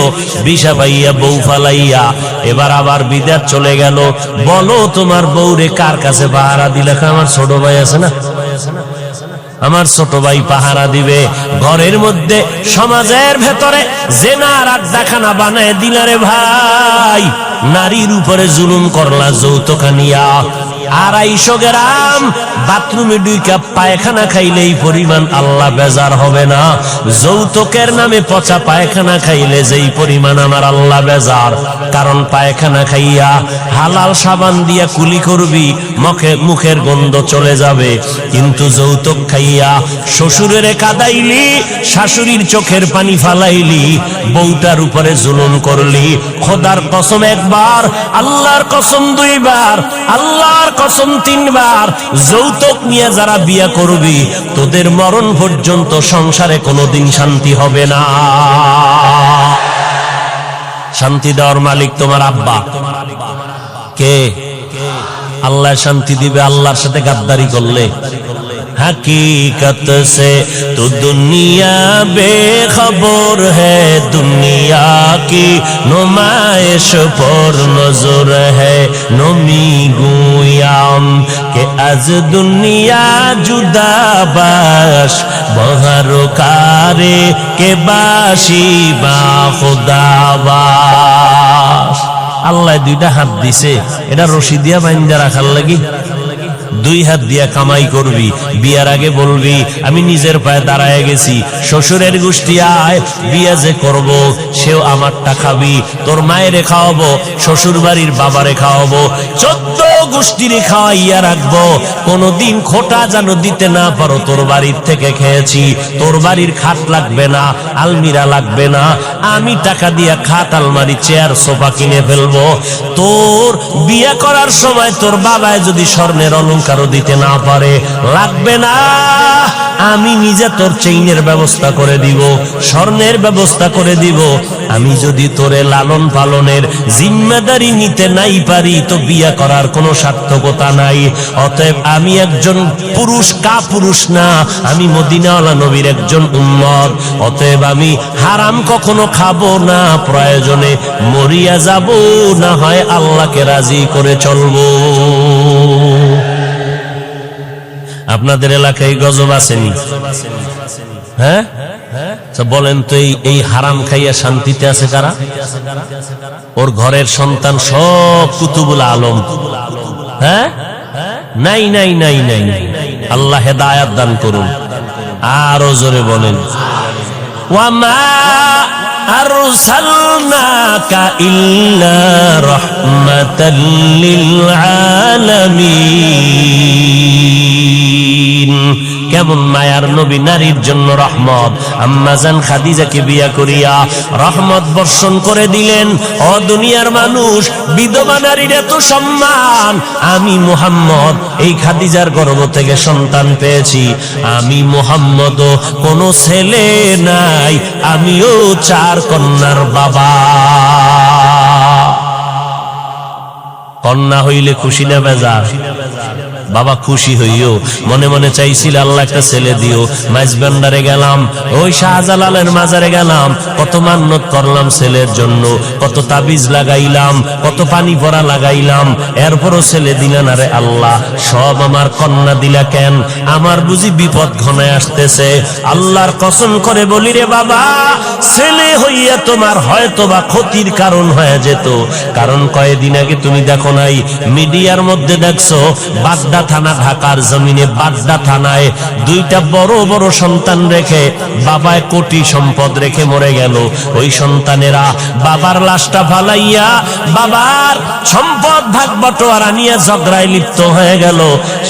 S1: ভিসা পাইয়া বউ ফালাইয়া এবার আবার বিদেশ চলে গেল। বলো তোমার বউরে কার কাছে পাহারা দিলে? আমার ছোট ভাই আছে না, আমার ছোট ভাই পাহারা দিবে। ঘরের মধ্যে সমাজের ভেতরে জেনার আড্ডাখানা বানায় দিলারে ভাই, নারীর উপরে জুলুম করলা যৌতুক নিয়া। 250 গ্রাম বাথরুমে 2 কাপ পায়খানা খাইলে এই পরিমাণ আল্লাহ বেজার হবে না? যৌতুকের নামে পচা পায়খানা খাইলে যেই পরিমাণ আমার আল্লাহ বেজার। কারণ পায়খানা খাইয়া হালাল সাবান দিয়া কুলি করবি, মুখের গন্ধ চলে যাবে। কিন্তু যৌতুক খাইয়া শ্বশুরের কাদাইলি, শাশুড়ির চোখের পানি ফালাইলি, বউটার উপরে জুলুম করলি। খোদার কসম একবার, আল্লাহর কসম 2 বার, আল্লাহর কসম 3 বার, যৌতুক নিয়ে যারা বিয়া করবি তোদের মরণ পর্যন্ত সংসারে কোনোদিন শান্তি হবে না। শান্তি দেওয়ার মালিক তোমার আব্বা। কে? আল্লাহ শান্তি দিবে আল্লাহর সাথে গাদ্দারি করলে। हकीकत से तो दुनिया बेखबर है, दुनिया की नुमाइश पर नजर है। नमी गुयाम के आज दुनिया जुदा बाश, बहर कारे के बाशी बा खुदा बाश। আল্লাহ 2টা হাত দিছে, এটা রশি দিয়া বাইন্ধা রাখার লাগি। 2 হাত দিয়া কামাই করবি, বিয়ার আগে বলবি আমি নিজের পায়ে দাঁড়ায় গেছি, শ্বশুরের গোষ্ঠী আয় বিয়া যে করব সেও আমারটা খাবি, তোর মায়েরে খাওয়াবো, শ্বশুর বাড়ির বাবারে খাওয়াবো, 14 গোষ্ঠীরে খাওয়াইয়া রাখবো। কোনদিন খোটা যেন দিতে না পারো, তোর বাড়ির থেকে খেয়েছি, তোর বাড়ির খাট লাগবে না, আলমিরা লাগবে না, আমি টাকা দিয়া খাট, আলমারি, চেয়ার, সোফা কিনে ফেলবো। তোর বিয়া করার সময় তোর বাবায় যদি স্বর্ণের অলঙ্কার কারো দিতে না পারে, লাগবে না, আমি নিজে তোর চেইনের ব্যবস্থা করে দিব, স্বর্ণের ব্যবস্থা করে দিব। আমি যদি তোরে লালন পালনের জিম্মেদারি নিতে নাই পারি তো বিয়া করার কোনো সার্থকতা নাই। অতএব আমি একজন পুরুষ, কাপুরুষ না, আমি মদিনাওয়ালা নবীর একজন উম্মত। অতএব আমি হারাম কখনো খাবো না, প্রয়োজনে মরিয়া যাব, না হয় আল্লাহকে রাজি করে চলবো। আপনাদের এলাকায় গজব আসেনি? হ্যাঁ, বলেন তো এই হারাম খাইয়া শান্তিতে আছে কারা? ওর ঘরের সন্তান সব কুতুবুল আলম। হ্যাঁ, নাই নাই নাই নাই। আল্লাহ হেদায়াত দান করুন। আরো জোরে বলেন, ওয়ামা আরসালনাকা ইল্লা রাহমাতাল লিল আলামিন। কেমন মায়ার নবী, নারীর জন্য রহমত। আম্মাজান খাদিজাকে বিয়া করিয়া রহমত বর্ষণ করে দিলেন। ও দুনিয়ার মানুষ, বিধবা নারীর এত সম্মান। আমি মুহাম্মদ এই খাদিজার গর্ভ থেকে সন্তান পেয়েছি। আমি মুহাম্মদও কোনো ছেলে নাই, আমিও 4 কন্যার বাবা। কন্যা হইলে খুশি না বেজার? বাবা খুশি হইও, মনে মনে চাইছিল আল্লাহ একটা ছেলে দিও। মাইজবান্ডারে গেলাম, ওই শাহজালালের মাজারে গেলাম, কত মান্নত করলাম ছেলের জন্য, কত তাবিজ লাগাইলাম, কত পানি পড়া লাগাইলাম, এরপরও ছেলে দিলেন। আরে আল্লাহ, সব আমার কন্যা দিলা কেন? আমার বুঝি বিপদ ঘনায় আসতেছে। আল্লাহর কসম করে বলি রে বাবা, ছেলে হইয়া তোমার হয়তো বা ক্ষতির কারণ হয়ে যেত। কারণ কয়েকদিন আগে তুমি দেখো নাই, মিডিয়ার মধ্যে দেখছো, বাড্ডা থানা, ঢাকার জমিনে বাড্ডা থানায় 2টা বড় বড় সন্তান রেখে বাবায় কোটি সম্পদ রেখে মরে গেল। ওই সন্তানেরা বাবার লাশটা ফালাইয়া বাবার সম্পদ ভাগ বটোয়ারা নিয়ে ঝগড়ায় লিপ্ত হয়ে গেল।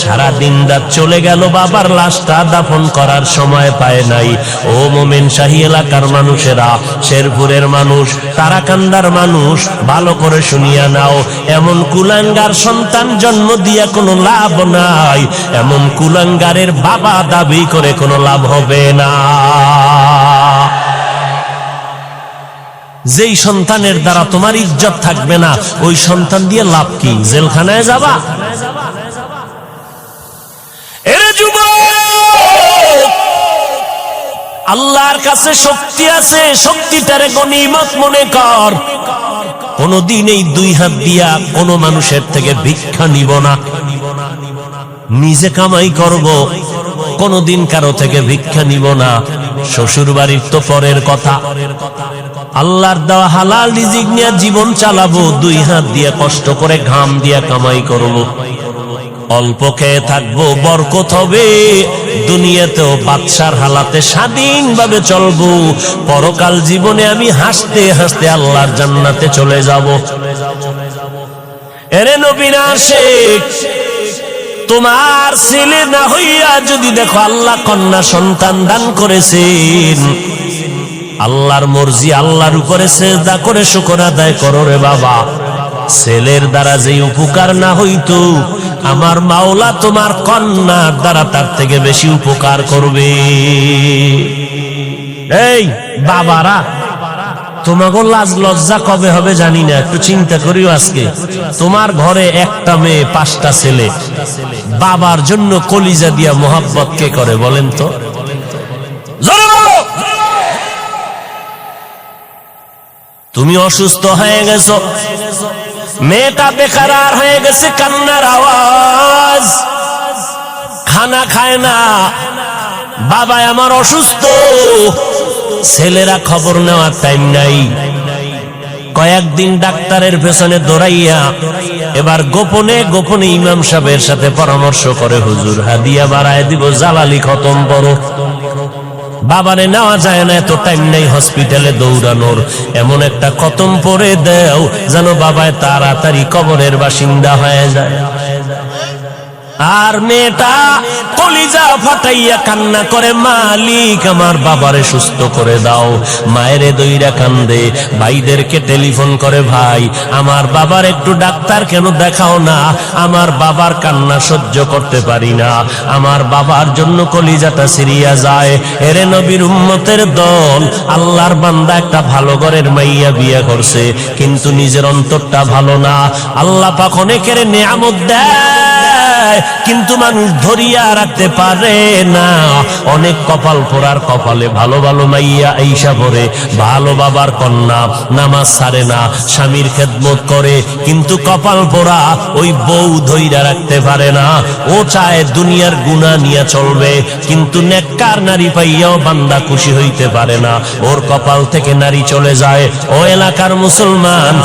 S1: সারা দিন রাত চলে গেল, বাবার লাশটা দাফন করার সময় পায় নাই। ও মোমেন শাহী এলাকার মানুষেরা, শেরপুরের মানুষ, তারাকান্দার মানুষ, ভালো করে শুনিয়া নাও, এমন কুলাঙ্গার সন্তান জন্ম দিয়া কোনো লাভ নাই। এমন কুলাঙ্গারের বাবা দাবি করে কোনো লাভ হবে না। যেই সন্তানের দ্বারা তোমার ইজ্জত থাকবে না, ওই সন্তান দিয়ে লাভ কি? জেলখানায় যাবা? এরে যুবক, আল্লাহর কাছে শক্তি আছে, শক্তিটারে গনিমত মনে কর। কোনদিন এই 2 হাত দিয়া কোনো মানুষের থেকে ভিক্ষা নিব না, নিজে কামাই করব, কোনদিন কারো থেকে ভিক্ষা নিব না। শ্বশুর বাড়ির তো পরের কথা, আল্লাহর দেওয়া হালাল রিজিক নিয়ে জীবন চালাবো। 2 হাত দিয়ে কষ্ট করে ঘাম দিয়া কামাই করব, অল্প খেয়ে থাকবো, বরকত হবে। দুনিয়াতেও বাদশার হালাতে স্বাধীনভাবে চলবো। পরকাল জীবনে আমি হাসতে হাসতে আল্লাহর জান্নাতে চলে যাব। এরে নবীর আশিক, তোমার ছেলে না হইয়া যদি দেখো আল্লাহ কন্যা সন্তান দান করেছেন, আল্লাহর মর্জি, আল্লাহর উপরে সিজদা করে শুকর আদায় করো রে বাবা। ছেলের দ্বারা যে উপকার না হইতো, আমার মাওলা তোমার কন্যার দ্বারা তার থেকে বেশি উপকার করবে। এই বাবারা, তোমাকে লাজ লজ্জা কবে হবে জানি না, একটু চিন্তা করিও। আজকে তোমার ঘরে একটা মেয়ে, 5টা ছেলে, বাবার জন্য কলিজা দিয়া মোহাব্বত কে করে বলেন তো? তুমি অসুস্থ হয়ে গেছো, মেয়েটা বেকারার হয়ে গেছে, কান্নার আওয়াজ, খানা খায় না, বাবা আমার অসুস্থ, ছেলেরা খবর নেওয়ার টাইম নাই। কয়েকদিন ডাক্তারের পেছনে দৌড়াইয়া এবার গোপনে গোপনে ইমাম সাহেবের সাথে পরামর্শ করে, হুজুর হাদিয়া বাড়ায় দিব, জালালি খতম করো। বাবারে নেওয়া যায় না, এত টাইম নেই হসপিটালে দৌড়ানোর, এমন একটা খতম পরে দেও যেন বাবায় তাড়াতাড়ি কবরের বাসিন্দা হয়ে যায়। আর মেয়েটা কলিজা ফাটাইয়া কান্না করে, মালিক আমার বাবারে সুস্থ করে দাও। মায়েরে দইরা কান্দে, ভাইদেরকে টেলিফোন করে, ভাই আমার বাবার একটু ডাক্তার কেন দেখাও না, আমার বাবার কান্না সহ্য করতে পারি না, আমার বাবার জন্য কলিজাটা সিরিয়া যায়। এরে নবীর উম্মতের দল, আল্লাহর বান্দা একটা ভালো ঘরের মাইয়া বিয়ে করছে, কিন্তু নিজের অন্তরটা ভালো না। আল্লাহ পাক অনেকের নিয়ামত দেয়, কিন্তু মানুষ ধরিয়া রাখতে পারে না। অনেক কপাল পোড়ার কপালে ভালো ভালো মাইয়া আইসা পড়ে, ভালো বাবার কন্যা, নামাজ ছাড়ে না, স্বামীর খেদমত করে, কিন্তু কপাল পোড়া ওই বউ ধইরা রাখতে পারে না। ও চায় দুনিয়ার গুনাহ নিয়ে চলবে, কিন্তু নেককার নারী পাইয়াও বান্দা খুশি হইতে পারে না, ওর কপাল থেকে নারী চলে যায়। ও এলাকার মুসলমান,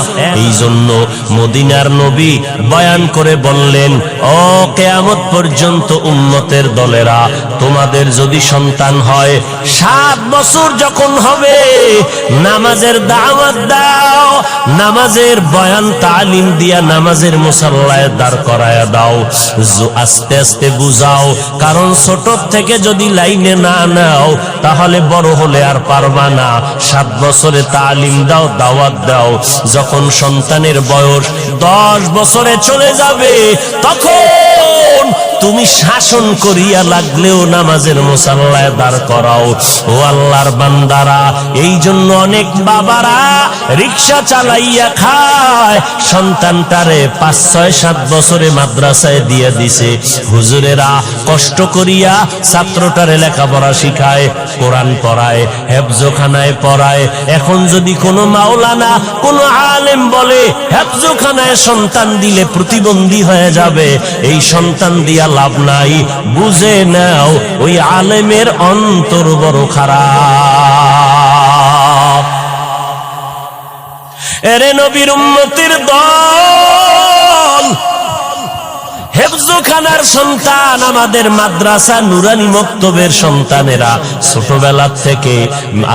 S1: এই জন্য মদিনার নবী বয়ান করে বললেন, ও কিয়ামত পর্যন্ত উম্মতের দলেরা, তোমাদের যদি সন্তান হয় 7 বছর যখন হবে, নামাজের দাওয়াত দাও, নামাজের বয়ান তালিম দিয়া নামাজের মুসাল্লায় দাঁড় করায়া দাও, আস্তে আস্তে বুঝাও, কারণ ছোট থেকে যদি লাইনে না নাও তাহলে বড় হলে আর পারবা না। 7 বছরে তালিম দাও, দাওয়াত দাও, যখন সন্তানের বয়স 10 বছরে চলে যাবে, তখন তুমি শাসন করিয়া লাগলেও নামাজের মুসাল্লায় দাঁড় করাও। ও আল্লাহর বান্দারা, এই জন্য অনেক বাবারা রিকশা চালাইয়া খায়, সন্তানটারে 5, 6, 7 বছরে মাদ্রাসায় দিয়ে দিছে। হুজুরেরা কষ্ট করিয়া ছাত্রটারে লেখাপড়া শিখায়, কোরআন পড়ায়, হেফজখানায় পড়ায়। এখন যদি কোনো মাওলানা, কোনো আলেম বলে হেফজখানায় সন্তান দিলে প্রতিবন্ধী হয়ে যাবে, এই সন্তান দিয়া লাভ নাই। বুঝে নাও ওই আলেমের অন্তর বড় খারাপ। এরে নবীর উম্মতের দল, হেফজখানার সন্তান, আমাদের মাদ্রাসা নুরানি মক্তবের সন্তানেরা ছোটবেলা থেকে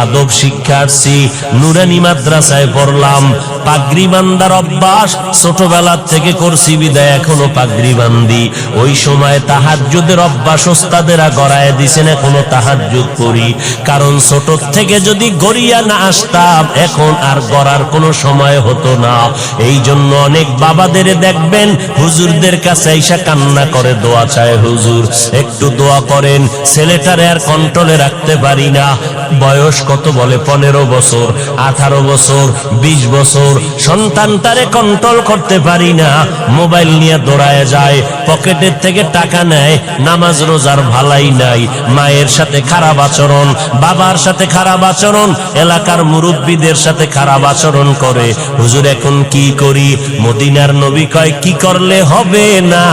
S1: আদব শিক্ষার্থী, নুরানি মাদ্রাসায় পড়লাম, পাগড়ি বান্দার অভ্যাস ছোটবেলা থেকে করছি বিদায় এখনো পাগড়ি বান্দি। ওই সময় তাহাজ্জুদের অভ্যাস ওস্তাদেরা গড়ায় দিছেন, এখনো তাহাজ্জুদ করি, কারণ ছোট থেকে যদি গড়িয়া না আসতাম এখন আর গড়ার কোনো সময় হতো না। এই জন্য অনেক বাবাদের দেখবেন হুজুরদের কাছে কান্না করে, দোয়া চায়, হুজুর একটু দোয়া করেন, ছেলেটারে আর কন্ট্রোলে রাখতে পারি না। বয়স কত বলে? 15 বছর, 18 বছর, 20 বছর, সন্তানটারে কন্ট্রোল করতে পারি না। মোবাইল নিয়ে দৌড়ায় যায়, পকেটের থেকে টাকা নেয়, নামাজ রোজার ভালাই নাই, মায়ের সাথে খারাপ আচরণ, বাবার সাথে খারাপ আচরণ, এলাকার মুরব্বীদের সাথে খারাপ আচরণ করে। হুজুর এখন কি করি? মদিনার নবী কয়, কি করলে হবে না,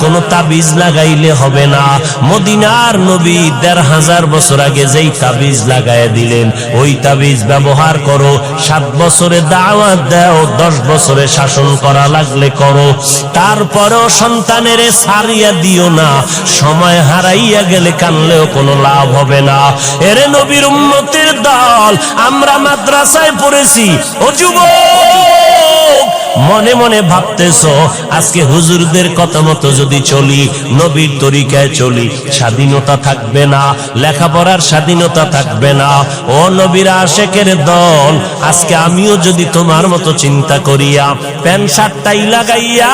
S1: কোন তাবিজ লাগাইলে হবে না। মদিনার নবী 1500 বছর আগে যেই তাবিজ লাগায় দিলেন, ওই তাবিজ ব্যবহার করো। 7 বছরে দাওয়াত দাও, 10 বছরে শাসন করা লাগলে করো, তারপরেও সন্তানের ছাড়িয়া দিও না। সময় হারাইয়া গেলে কানলেও কোনো লাভ হবে না। এরে নবীর উম্মতের দল, আমরা মাদ্রাসায় পড়েছি। ও যুবক, মনে মনে ভাবতেছো আজকে হুজুরদের কথা মতো যদি চলি, নবীর তরিকায় চলি, স্বাধীনতা থাকবে না, লেখাপড়ার স্বাধীনতা থাকবে না। ও নবীর আশেকের দল, আজকে আমিও যদি তোমার মতো চিন্তা করিয়া প্যান্ট শার্টটাই লাগাইয়া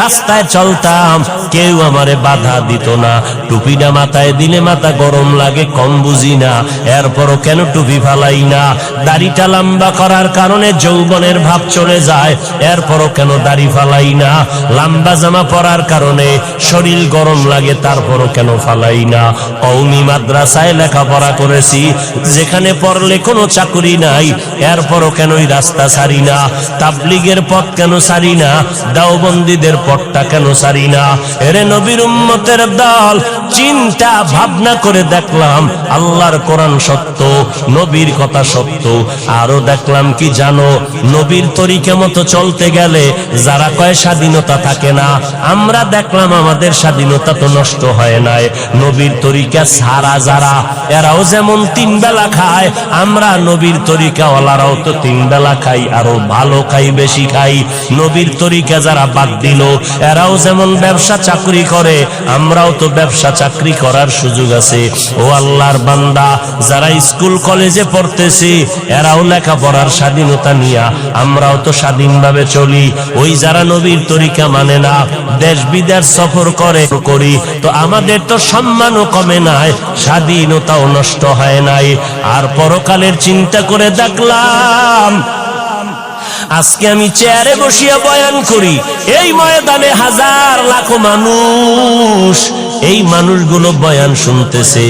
S1: রাস্তায় চলতাম, কেউ আমারে বাধা দিত না। টুপিটা মাথায় দিলে মাথা গরম লাগে, কম বুঝি না, এরপরও কেন টুপি ফালাই না? দাড়িটা লম্বা করার কারণে যৌবনের ভাব চলে যায়, এরপরও কেন দাড়ি ফালাই না? লম্বা জামা পরার কারণে শরীর গরম লাগে, তারপরও কেন ফালাই না? কওমি মাদ্রাসায় লেখাপড়া করেছি, যেখানে পড়লে কোনো চাকরি নাই, এরপরও কেন ওই রাস্তা ছাড়ি না? তাবলিগের পথ কেন ছাড়ি না? দেওবন্দীদের পথটা কেন ছাড়ি না? এরে নবীর উম্মতের দল, চিন্তা ভাবনা করে দেখলাম আল্লাহর কোরআন সত্য, নবীর কথা সত্য। আরো দেখলাম কি জানো? নবীর তরিকা মতো চলতে গেলে যারা কয় স্বাধীনতা থাকে না, আমরা দেখলাম আমাদের স্বাধীনতা তো নষ্ট হয় নাই। নবীর তরিকা সারা যারা, এরাও যেমন 3 বেলা খায়, আমরা নবীর তরিকা ওয়ালারাও তো 3 বেলা খাই, আরো ভালো খাই, বেশি খাই। নবীর তরিকা যারা বাদ দিল, এরাও যেমন ব্যবসা চাকরি করে, আমরাও তো ব্যবসা চাকরি করার সুযোগ আছে। ও আল্লাহর বান্দা, যারা স্কুল কলেজে পড়তেছি, এরাও লেখাপড়ার স্বাধীনতা নিয়া, আমরাও তো স্বাধীনভাবে চলি। ওই যারা নবীর তরিকা মানে না, দেশ বিদেশ সফর করি, তো আমাদের তো সম্মানও কমে নাই, স্বাধীনতাও নষ্ট হয় নাই। আর পরকালের চিন্তা করে দেখলাম, আজকে আমি চেয়ারে বসিয়া বয়ান করি, এই ময়দানে হাজার লাখো মানুষ, এই মানুষগুলো বয়ান শুনতেছে।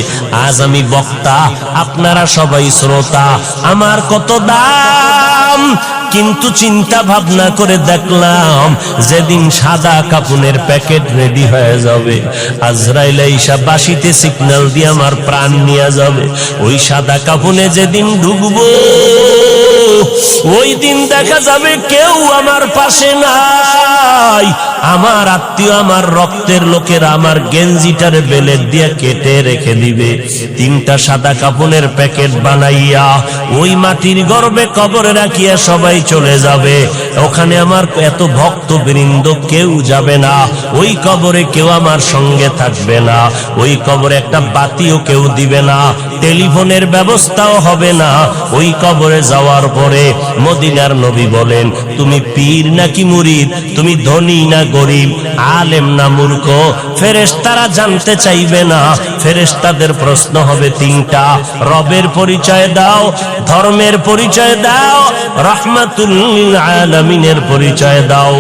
S1: আজ আমি বক্তা, আপনারা সবাই শ্রোতা, আমার কত দাম। কিন্তু চিন্তা ভাবনা করে দেখলাম, যেদিন সাদা কাপুনের প্যাকেট রেডি হয়ে যাবে, আজরাইল ঈশা বাসিতে সিগন্যাল দিয়ে আমার প্রাণ নিয়ে যাবে, ওই সাদা কাপুনে যেদিন ঢুকবো, ওই দিন দেখা যাবে কেউ আমার পাশে নাই। আমার আত্মীয়, আমার রক্তের লোকেরা আমার গেঞ্জিটারে বেলেট দিয়ে কেটে রেখে দিবে। 3টা সাদা কাপড়ের প্যাকেট বানাইয়া ওই মাটির গর্ভে কবরে রাখিয়া সবাই চলে যাবে। ওখানে আমার এত ভক্তবৃন্দ কেউ যাবে না, ওই কবরে কেউ আমার সঙ্গে থাকবে না, ওই কবরে একটা বাতিও কেউ দিবে না, টেলিফোনের ব্যবস্থাও হবে না। ওই কবরে যাওয়ার পরে মদিনার নবী বলেন, তুমি পীর নাকি মুরিদ, তুমি ধনী না গরিব, আলেম না মূর্খ, ফেরেশতারা জানতে চাইবে না। ফেরেশতাদের প্রশ্ন হবে 3টা, রবের পরিচয় দাও, ধর্মের পরিচয় দাও, রাহমাতুল লিল আলামিনের পরিচয় দাও।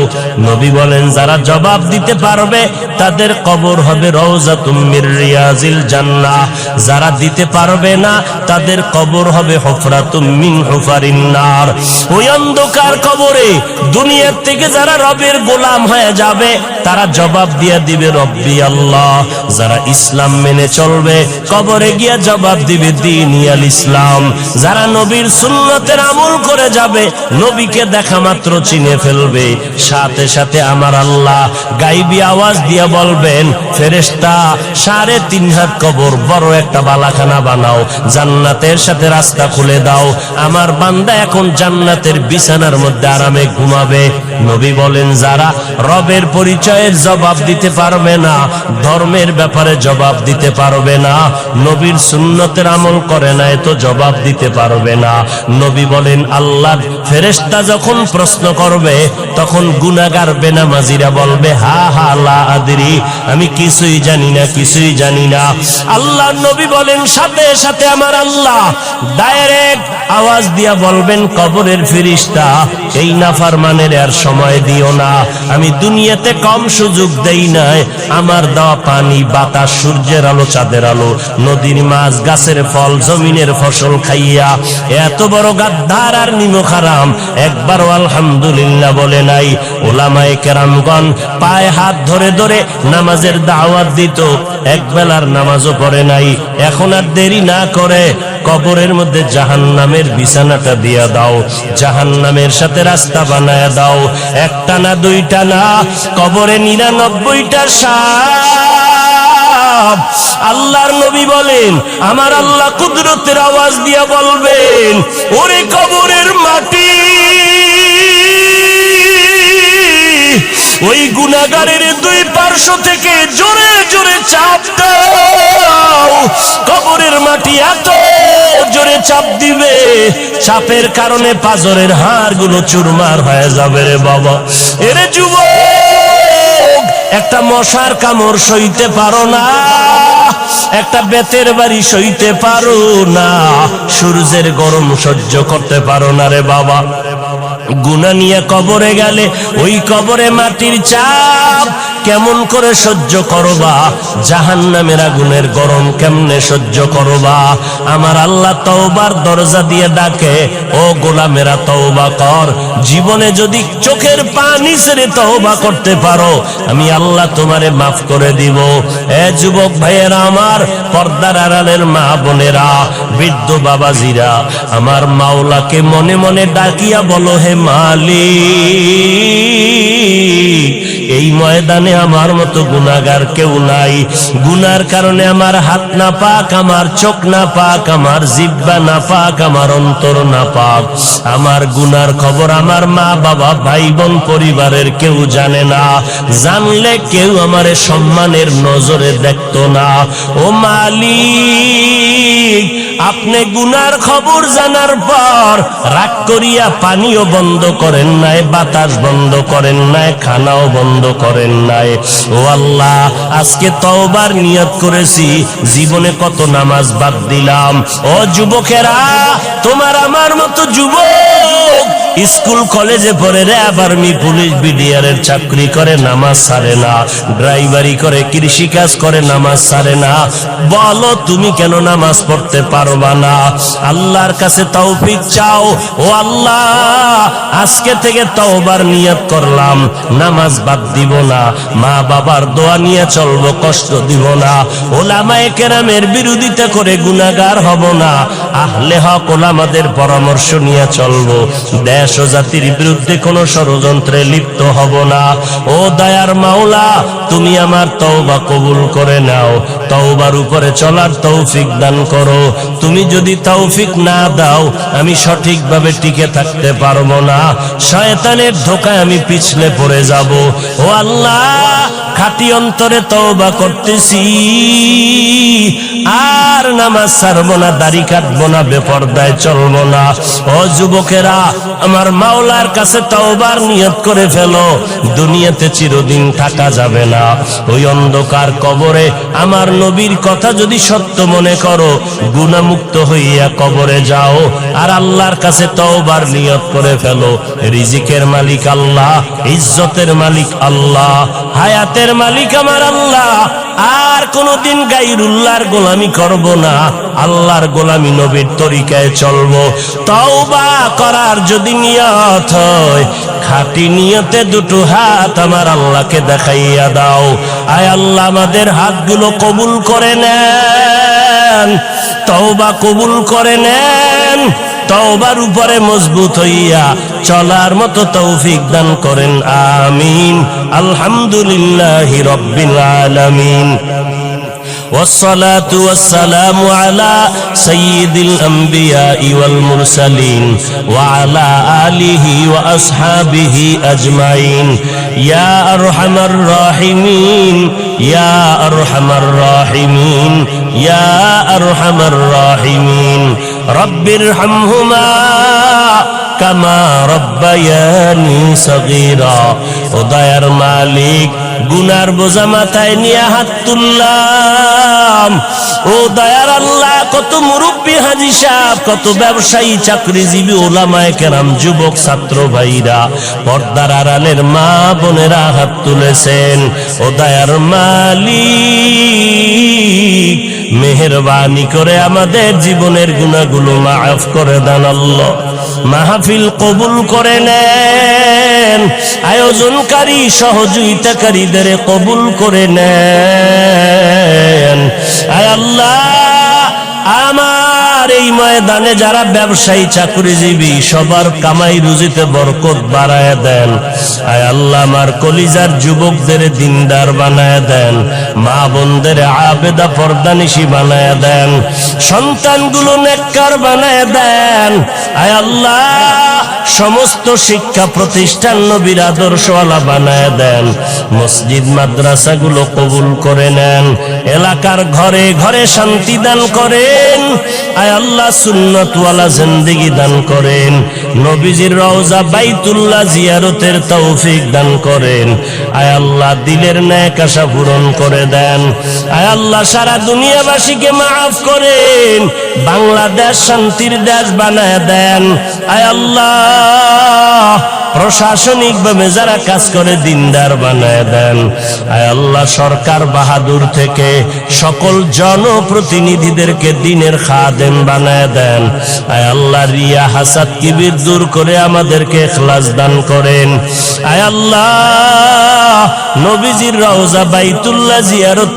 S1: নবী বলেন, যারা জবাব দিতে পারবে তাদের কবর হবে রওজাতুম মির রিয়াজিল জান্নাহ, যারা দিতে পারবে না তাদের কবর হবে হুফরাতুম মিন হুফারিন নার। ওই অন্ধকার কবরে দুনিয়ার থেকে যারা রবের গোলাম হয়ে যাবে, তারা জবাব দিয়ে দিবে রব্বি আল্লাহ। যারা ইসলাম মেনে চলবে, কবরে গিয়া জবাব দিবে দীনি আল ইসলাম। যারা নবীর সুন্নতের আমল করে যাবে, নবীকে দেখা মাত্র চিনে ফেলবে, সাথে সাথে আমার আল্লাহ গাইবী আওয়াজ দিয়া বলবেন, ফেরেশতা 3.5 হাত কবর বড় একটা বালাখানা বানাও, জান্নাতের সাথে রাস্তা খুলে দাও, আমার বান্দা এখন জান্নাতের বিছানার মধ্যে আরামে ঘুমাবে। নবী বলেন, যারা রবের পরিচয়ের জবাব দিতে পারবে না, ধর্মের ব্যাপারে জবাব দিতে পারবে না, নবীর সুন্নতের আমল করে না, তো জবাব দিতে পারবে না। নবী বলেন, আল্লাহর ফেরেশতা যখন প্রশ্ন করবে, তখন গুনাহগার বেনামাজিরা বলবে, হা হা লা আদরি, আমি কিছুই জানি না, কিছুই জানি না। আল্লাহর নবী বলেন, সাথে সাথে আমার আল্লাহ ডাইরেক্ট আওয়াজ দিয়া বলবেন, কবরের ফেরেশতা, এই নাফরমানের আর সময় দিও না, আমি দুনিয়াতে কম সুযোগ দেই নাই, আমার দেওয়া পানি, বাতাস, সূর্যের আলো, চাঁদের আলো, নদীর মাছ, গাছের ফল, জমিনের ফসল খাইয়া এত বড় গাদ্দার আর নিমক হারাম একবারও আলহামদুলিল্লাহ বলে নাই। ওলামায়ে কেরামগণ পায়ে হাত ধরে ধরে নামাজের দাওয়াত দিত, এক বেলার নামাজও পড়ে নাই। এখন আর দেরি না করে কবরের মধ্যে জাহান্নামের বিছানাটা দিয়া দাও, জাহান্নামের সাথে রাস্তা বানায়া দাও। 1টা না 2টা না, কবরে 99টা সাপ। আল্লাহর নবী বলেন, আমার আল্লাহ কুদরতের আওয়াজ দিয়া বলবেন, ওরে কবরের মাটি, ওই গুনাহগারের 2 পার্শ্ব থেকে জোরে জোরে চাপ দাও। কবরের মাটি এত জোরে চাপ দিবে, চাপের কারণে পাজরের হাড়গুলো চুরমার হয়ে যাবে রে বাবা। এরে যুবক, একটা মশার কামড় সইতে পারো না, একটা বেতের বাড়ি সইতে পারো না, সূর্যের গরম সহ্য করতে পারো না রে বাবা। গুনাহ নিয়ে কবরে গেলে ওই কবরে মাটির চাপ কেমন করে সহ্য করবা, জাহান্নামের আগুনের গরম কেমনে সহ্য করবা। আমার আল্লাহ তওবার দরজা দিয়ে ডাকে, ও গোলামেরা তওবা কর। জীবনে যদি চোখের পানি ছেড়ে তওবা করতে পারো, আমি আল্লাহ তোমারে মাফ করে দিব। এ যুবক ভাইয়েরা আমার, পর্দার আড়ালের মা বোনেরা, বৃদ্ধ বাবাজিরা, আমার মাওলাকে মনে মনে ডাকিয়া বলো, হে মালিক, এই ময়দানে আমার মতো গুনাহগার কেউ নাই। গুনার কারণে আমার হাত না পাক, আমার চোখ না পাক, আমার জিহ্বা না পাক, আমার অন্তর না পাক। আমার গুনার খবর আমার মা বাবা ভাই বোন পরিবারের কেউ জানে না। জানলে কেউ আমারে সম্মানের নজরে দেখতো না। ও মালিক, আপনি গুনার খবর জানার পর রাগ করিয়া পানিও বন্ধ করেন নাই, বাতাস বন্ধ করেন নাই, খানাও বন্ধ করেন নাই। ও আল্লাহ, আজকে তওবার নিয়ত করেছি, জীবনে কত নামাজ বাদ দিলাম। ও যুবকেরা, তোমার আমার মতো যুবক স্কুল কলেজে পড়ে র্যাব আর্মি পুলিশ বিডিআরের চাকরি করে, নামাজ ছাড়ে না। ড্রাইভারি করে, কৃষিকাজ করে, নামাজ ছাড়ে না। বলো তুমি কেন নামাজ পড়তে পারবা না? আল্লাহর কাছে তৌফিক চাও। ও আল্লাহ, আজকে থেকে তওবার নিয়ত করলাম, নামাজ বাদ দিব না, মা বাবার দোয়া নিয়ে চলবো, কষ্ট দিব না, ওলামায়ে কেরামের বিরোধিতা করে গুনাহগার হব না, আহলে হক ওলামাদের পরামর্শ নিয়ে চলবো, দেশ ও জাতির বিরুদ্ধে কোনো ষড়যন্ত্রে লিপ্ত হব না। ও দয়ার মাওলা, তুমি আমার তওবা কবুল করে নাও, তওবার উপরে চলার তৌফিক দান করো। তুমি যদি তৌফিক না দাও, আমি সঠিকভাবে টিকে থাকতে পারবো না, শয়তানের ধোঁকায় আমি পিছলে পড়ে যাব। ও আল্লাহ, খাঁটি অন্তরে তওবা করতেছি, আর নামাজ ছাড়বো না, দাড়ি কাটবো না, বেপরদায় চলবো না। ও যুবকেরা, আমার মাওলার কাছে তওবার নিয়ত করে ফেলো। দুনিয়াতে চিরদিন থাকা যাবে না। ওই অন্ধকার কবরে আমার নবীর কথা যদি সত্য মনে করো, গুনাহমুক্ত হইয়া কবরে যাও, আর আল্লাহর কাছে তওবার নিয়ত করে ফেলো। রিজিকের মালিক আল্লাহ, ইজ্জতের মালিক আল্লাহ, হায়াতের মালিক আমার আল্লাহ। আর কোনদিন গায়রুল্লাহর গোলামি করব না, আল্লাহর গোলামি, নবীর তরিকায় চলবো। তওবা করার যদি নিয়ত হয়, খাঁটি নিয়তে দুটো হাত আমার আল্লাহকে দেখাইয়া দাও। আয় আল্লাহ, আমাদের হাতগুলো কবুল করে নেন, তওবা কবুল করে নেন, তওবার উপরে মজবুত হইয়া চলার মতো তৌফিক দান করেন। আমিন। আলহামদুলিল্লাহি রাব্বিল আলামিন। والصلاة والسلام على سيد الأنبياء والمرسلين وعلى آله وأصحابه أجمعين. يا أرحم الراحمين، يا أرحم الراحمين، يا أرحم الراحمين. رب ارحمهما কামা রব্বায়ানি সগীরা। ও দয়ার মালিক, গুনার বোঝা মাথায় নিয়ে হাত তুললাম। ও দয়ার আল্লাহ, কত মুরব্বী হাজী সাহেব, কত ব্যবসায়ী, চাকরিজীবী, ওলামায়ে কেরাম, যুবক ছাত্র ভাইরা, পর্দার আড়ালের মা বোনেরা হাত তুলেছেন। ও দয়ার মালিক, মেহেরবানি করে আমাদের জীবনের গুনাহগুলো মাফ করে দেন আল্লাহ। মাহফিল কবুল করে নেন, আয়োজনকারী সহযোগিতাকারীদের কবুল করে নেন। আয় আল্লাহ, আমার এই ময়দানে যারা ব্যবসায়ী, চাকরিজীবী, সবার কামাই রুজিতে বরকত বাড়ায় দেন। আয় আল্লাহ, আমার কলিজার যুবকদের দিনদার বানায় দেন, মা বোনদের আবেদা পর্দানিশী বানায় দেন, সন্তানগুলো নেককার বানায় দেন। আয় আল্লাহ, সমস্ত শিক্ষা প্রতিষ্ঠান নবীর আদর্শওয়ালা বানায় দেন। মসজিদ মাদ্রাসাগুলো কবুল করে নেন, এলাকার ঘরে ঘরে শান্তি দান করেন। আয় আল্লাহ, সুন্নতওয়ালা জিন্দেগি দান করেন, নবীজির রওজা বাইতুল্লাহ জিয়ারতের তৌফিক দান করেন। আয় আল্লাহ, দিলের নেক আশা পূরণ করে দেন। আয় আল্লাহ, সারা দুনিয়াবাসীকে মাফ করেন, বাংলাদেশ শান্তির দেশ বানায় দেন। আয় আল্লাহ, প্রশাসনিক ভাবে যারা কাজ করে দিনদার বানায় দেন। আয় আল্লাহ, সরকার বাহাদুর থেকে সকল জনপ্রতিনিধিদেরকে দিনের খাদেম বানায় দেন। আয় আল্লাহ, রিয়া হাসাদ কিবির দূর করে আমাদেরকে ইখলাস দান করেন। আয় আল্লাহ, নবীজির রওজা বাইতুল্লাহ জিয়ারত